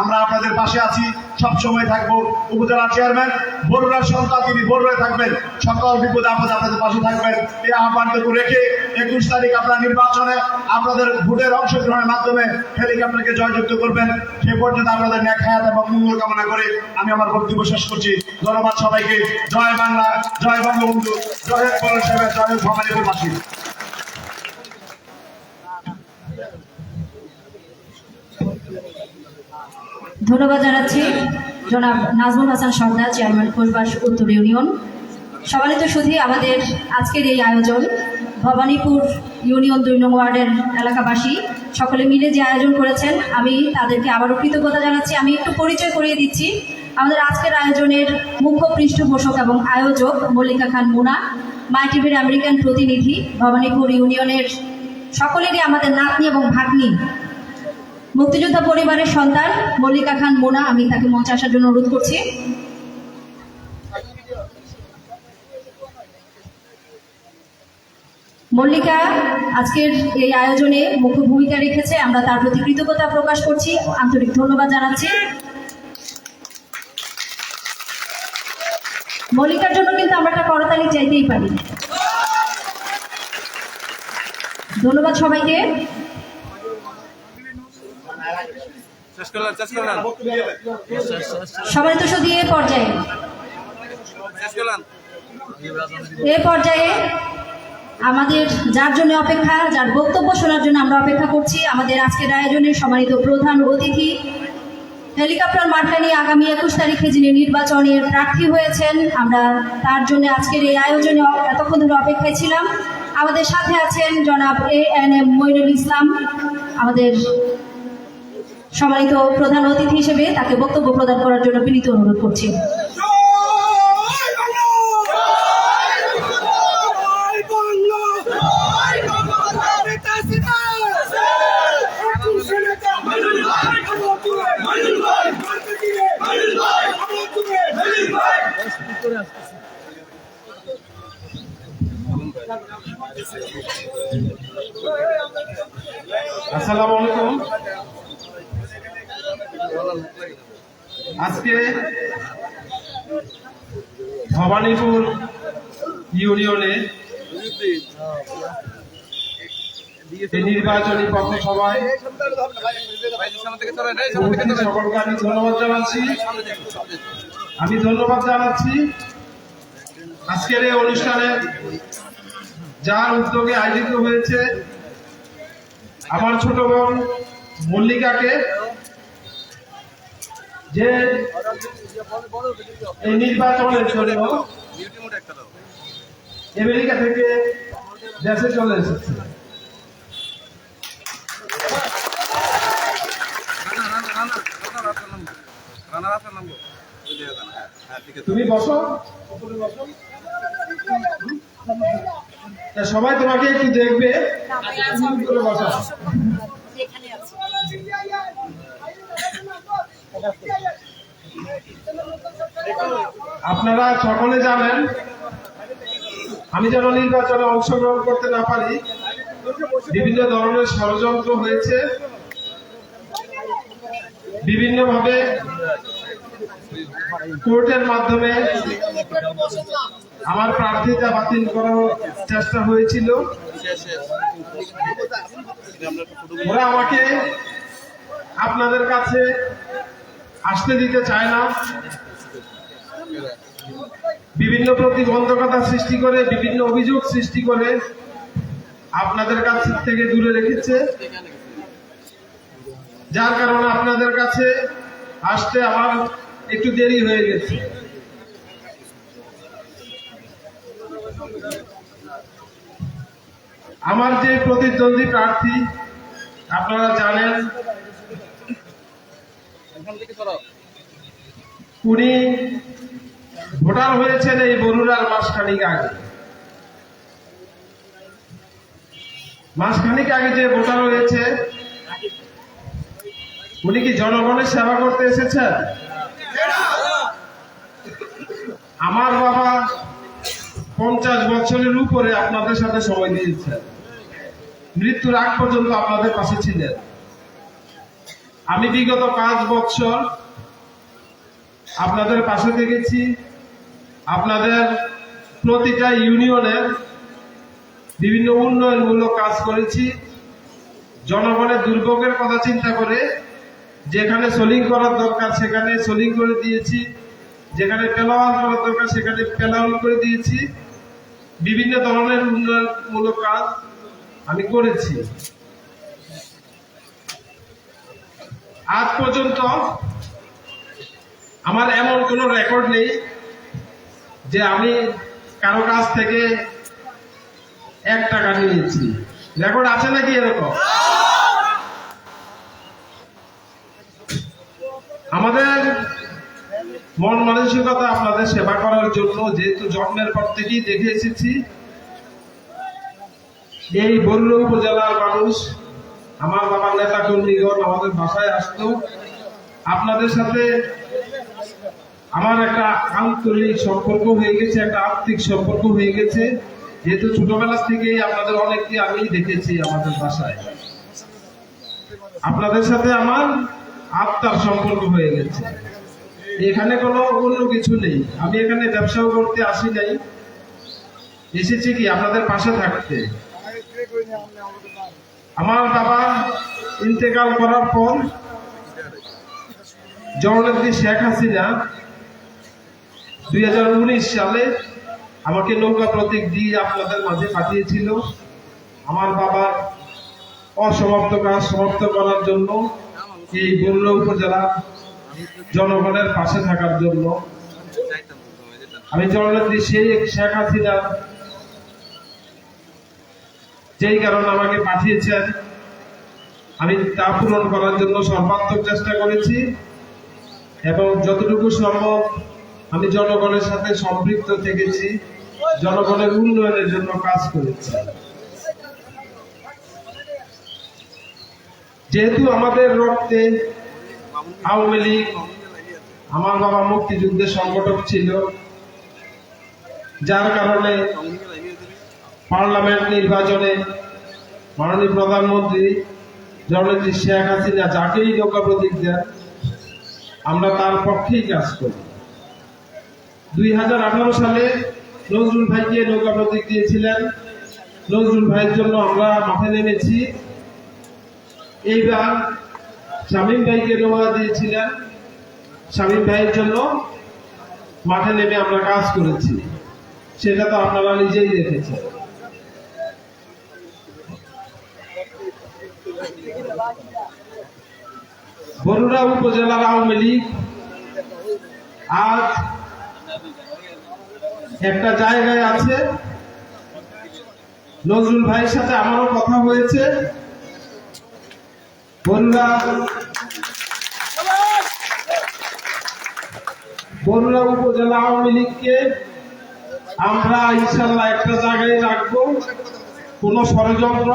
F: আমরা আপনাদের পাশে আছি, সব সময় থাকবো। উপজেলা চেয়ারম্যান বড়ুয়ার সন্তান, তিনি বড়ুয়ায় থাকবেন, সকল বিপদে আপদে আপনাদের পাশে থাকবেন। এই আহ্বানটুকু রেখে 21 তারিখ আপনারা নির্বাচনে আপনাদের ভোটের অংশগ্রহণের মাধ্যমে হেলিকপ্টারকে জয়যুক্ত করবেন। সে পর্যন্ত আপনাদের নেক হায়াত এবং মঙ্গল কামনা করে আমি আমার বক্তব্য শেষ করছি। ধন্যবাদ সবাইকে। জয় বাংলা, জয় বঙ্গবন্ধু, জয় বড় সাহেব, জয় ভবানীপুরবাসী।
A: ধন্যবাদ জানাচ্ছি জনাব নাজমুল হাসান সর্দার, চেয়ারম্যান কোষবাস উত্তর ইউনিয়ন। সম্মানিত সুধী, আমাদের আজকের এই আয়োজন ভবানীপুর ইউনিয়ন 2 নং ওয়ার্ডের এলাকাবাসী সকলে মিলে যে আয়োজন করেছেন, আমি তাদেরকে আবারও কৃতজ্ঞতা জানাচ্ছি। আমি একটু পরিচয় করিয়ে দিচ্ছি। আমাদের আজকের আয়োজনের মুখ্য পৃষ্ঠপোষক এবং আয়োজক মল্লিকা খান মুনা, মাই টিভির আমেরিকান প্রতিনিধি, ভবানীপুর ইউনিয়নের সকলেরই আমাদের নাতনি এবং ভাগ্নি, মুক্তিযোদ্ধা পরিবারের সন্তান মল্লিকা খান মুনা। আমি তাকে মঞ্চে আসার জন্য অনুরোধ করছি। মল্লিকা আজকের এই আয়োজনে মুখ্য ভূমিকা রেখেছে, আমরা তার প্রতি কৃতজ্ঞতা প্রকাশ করছি, আন্তরিক ধন্যবাদ জানাচ্ছি। মল্লিকার জন্য কিন্তু আমরা একটা করতালি চাইতেই পারি। ধন্যবাদ সবাইকে। সবাই তো শুধু এ পর্যায়ে আমাদের যার জন্য অপেক্ষা, যার বক্তব্য শোনার জন্য আমরা অপেক্ষা করছি, আমাদের আজকের আয়োজনের সম্মানিত প্রধান অতিথি, হেলিকপ্টার মার্কা নিয়ে আগামী 21 তারিখে যিনি নির্বাচনের প্রার্থী হয়েছেন, আমরা তার জন্য আজকের এই আয়োজনে এতক্ষণ ধরে অপেক্ষায় ছিলাম। আমাদের সাথে আছেন জনাব ANM মইনুল ইসলাম, আমাদের সম্মানিত প্রধান অতিথি হিসেবে তাকে বক্তব্য প্রদান করার জন্য বিনীত অনুরোধ করছি।
F: আসসালামু আলাইকুম। আজকে ভবানীপুর ইউনিয়নে এই নির্বাচনী পথসভায় উপস্থিত সকলকে আমি ধন্যবাদ জানাচ্ছি। আজকের এই অনুষ্ঠানে যার উদ্যোগে আয়োজিত হয়েছে আমার ছোট বোন মল্লিকাকে, যে এই নির্বাচনের জন্য আমেরিকা থেকে দেশে চলে এসেছে। তুমি বসো, সবাই তোমাকে একটু দেখবে, বসো। আপনারা সকলে জানেন, আমি যেন নির্বাচনে অংশগ্রহণ করতে না পারি, বিভিন্ন ধরনের ষড়যন্ত্র হয়েছে, বিভিন্নভাবে কোর্টের মাধ্যমে আমার প্রার্থিতা বাতিল করার চেষ্টা হয়েছিল। ওরা আমাকে আপনাদের কাছে আসতে দিতে চায় না, বিভিন্ন প্রতিবন্ধকতা সৃষ্টি করে, বিভিন্ন অভিযোগ সৃষ্টি করে আপনাদের কাছ থেকে দূরে রেখেছে, যার কারণে আপনাদের কাছে আসতে আমার একটু দেরি হয়ে গেছে। আমার যে প্রতিদ্বন্দ্বী প্রার্থী আপনারা জানেন, উনি ভোটার হয়েছেন এই বরুড়ার মাসখানিক আগে যে ভোটার হয়েছে, উনি কি জনগণের সেবা করতে এসেছেন? আমার বাবা 50 বছরের উপরে আপনাদের সাথে সময় দিয়েছেন, মৃত্যুর আগ পর্যন্ত আপনাদের পাশে ছিলেন। আমি বিগত 5 বছর আপনাদের পাশে থেকেছি, আপনাদের প্রতিটা ইউনিয়নের বিভিন্ন উন্নয়নমূলক কাজ করেছি, জনগণের দুর্ভোগের কথা চিন্তা করে যেখানে সোলিং করার দরকার সেখানে সোলিং করে দিয়েছি, যেখানে পেলাওয়াল করার দরকার সেখানে পেলাওয়াল করে দিয়েছি, বিভিন্ন ধরনের উন্নয়নমূলক কাজ আমি করেছি। আজ পর্যন্ত আমার এমন কোনো রেকর্ড নেই যে আমি কারো কাছ থেকে 1 টাকা নিয়েছি। রেকর্ড আছে নাকি এরকম? আমাদের মন মানসিকতা আপনাদের সেবা করার জন্য, যেহেতু জন্মের পর থেকেই দেখে এসেছি এই বরুড়া উপজেলার মানুষ, আমার বাবার নেতা কর্মীগণ আমাদের বাসায় আসতো, আপনাদের সাথে আমার একটা আন্তরিক সম্পর্ক হয়ে গেছে, একটা আত্মিক সম্পর্ক হয়ে গেছে, যেহেতু ছোটবেলা থেকেই আপনাদের অনেককে আমি দেখেছি আমাদের বাসায়। আপনাদের সাথে আমার আত্মার সম্পর্ক হয়ে গেছে, এখানে কোনো অন্য কিছু নেই। আমি এখানে ব্যবসাও করতে আসি নাই, এসেছি কি আপনাদের পাশে থাকতে। আমার বাবা ইন্তেকাল করার পর জননেত্রী শেখ হাসিনা 2019 সালে আমাকে নৌকা প্রতীক দিয়ে আপনাদের মাঝে পাঠিয়েছিল, আমার বাবার অসমাপ্ত কাজ সমাপ্ত করার জন্য, এই বরুড়া উপজেলা জনগণের পাশে থাকার জন্য। আমি জননেত্রী শেখ হাসিনা যেই কারণে আমাকে পাঠিয়েছেন, আমি তা পূরণ করার জন্য সর্বাত্মক চেষ্টা করেছি এবং যতটুকু সম্ভব আমি জনগণের সাথে সম্পৃক্ত থেকেছি, জনগণের উন্নয়নের জন্য কাজ করেছি। যেহেতু আমাদের রক্তে আওয়ামী লীগ, আমার বাবা মুক্তিযুদ্ধের সংগঠক ছিল, যার কারণে পার্লামেন্ট নির্বাচনে মাননীয় প্রধানমন্ত্রী
J: জননেত্রী শেখ হাসিনা যাকেই নৌকা প্রতীক দেন আমরা তার পক্ষেই কাজ করি। 2018 সালে নজরুল ভাইকে নৌকা প্রতীক দিয়েছিলেন, নজরুল ভাইয়ের জন্য আমরা মাঠে নেমেছি। এইবার শামীম ভাইকে নৌকা দিয়েছিলেন, শামীম ভাইয়ের জন্য মাঠে নেমে আমরা কাজ করেছি, সেটা তো আপনারা নিজেই দেখেছেন। বরুড়া উপজেলার আওয়ামী লীগ আজ একটা জায়গায় আছে। নজরুল ভাইয়ের সাথে আমারও কথা হয়েছে। বরুড়া উপজেলা আওয়ামী লীগকে আমরা ইনশাল্লাহ একটা জায়গায় রাখবো। কোন ষড়যন্ত্র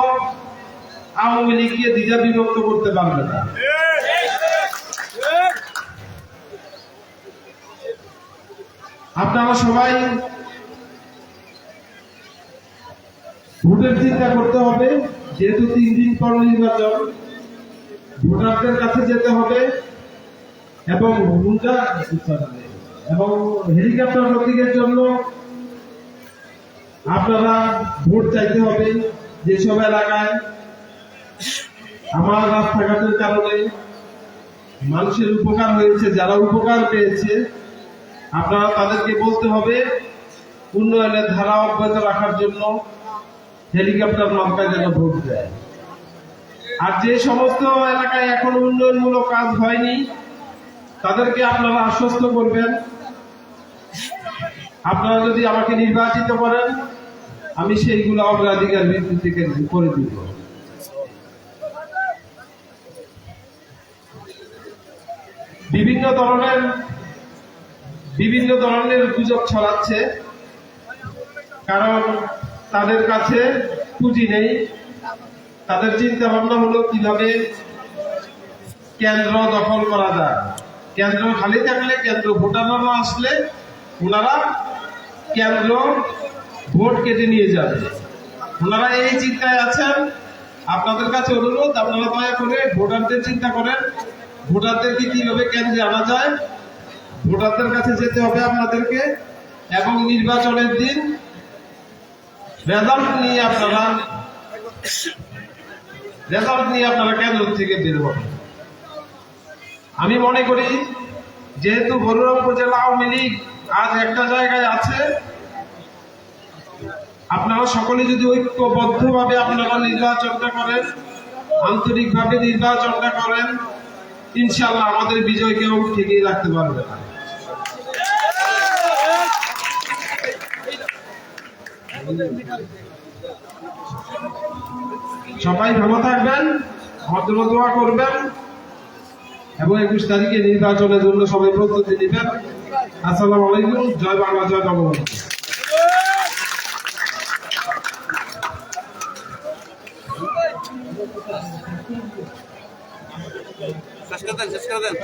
J: আওয়ামী লীগকে দ্বিধা বিভক্ত করতে পারবে না। আপনারা সবাই ভোটের চিন্তা করতে হবে, যেহেতু 3 দিন পর নির্বাচন, ভোটারদের কাছে যেতে হবে এবং হেলিকপ্টার প্রতীকের জন্য আপনারা ভোট চাইতে হবে। যেসব এলাকায় আমার রাস্তাঘাটের কারণে মানুষের উপকার হয়েছে, যারা উপকার পেয়েছে, আপনারা তাদেরকে বলতে হবে উন্নয়নের ধারা অব্যাহত রাখার জন্য হেলিকপ্টার মার্কায় যেন ভোট দেয়। আর যে সমস্ত এলাকায় এখন উন্নয়নমূলক কাজ হয়নি তাদেরকে আপনারা আশ্বস্ত করবেন, আপনারা যদি আমাকে নির্বাচিত করেন আমি সেইগুলো অগ্রাধিকার ভিত্তিতে করে দিব। বিভিন্ন ধরনের গুজব ছড়াচ্ছে, কারণ তাদের কাছে পুঁজি নেই। তাদের চিন্তা ভাবনা হলো কিভাবে কেন্দ্র দখল করা যায়। কেন্দ্র খালি থাকলে, কেন্দ্র ভোটাররা না আসলে ওনারা কেন্দ্র ভোট কেটে নিয়ে যাবে। ওনারা এই চিন্তায় আছেন। আপনাদের কাছে অনুরোধ, আপনারা দয়া করে ভোটারদের চিন্তা করেন, ভোটারদেরকে কিভাবে কেন্দ্রে আনা যায়। ভোটারদের কাছে যেতে হবে আপনাদেরকে, এবং নির্বাচনের দিন রেজাল্ট নিয়ে আপনারা কেন্দ্র থেকে বের হবেন। আমি মনে করি যেহেতু বরুড়া উপজেলা আওয়ামী লীগ আজ একটা জায়গায় আছে, আপনারা সকলে যদি ঐক্যবদ্ধভাবে আপনারা নির্বাচনটা করেন, আন্তরিকভাবে নির্বাচনটা করেন, ইনশাআল্লাহ আমাদের বিজয় কেউ ঠেকিয়ে রাখতে পারবে না। সবাই ভালো থাকবেন, আমার জন্য দোয়া করবেন, এবং 21 তারিখে নির্বাচনের জন্য সবাই প্রস্তুতি নেবেন। আসসালামু আলাইকুম। জয় বাংলা, জয় বঙ্গবন্ধু।
H: শেষ করে দেন।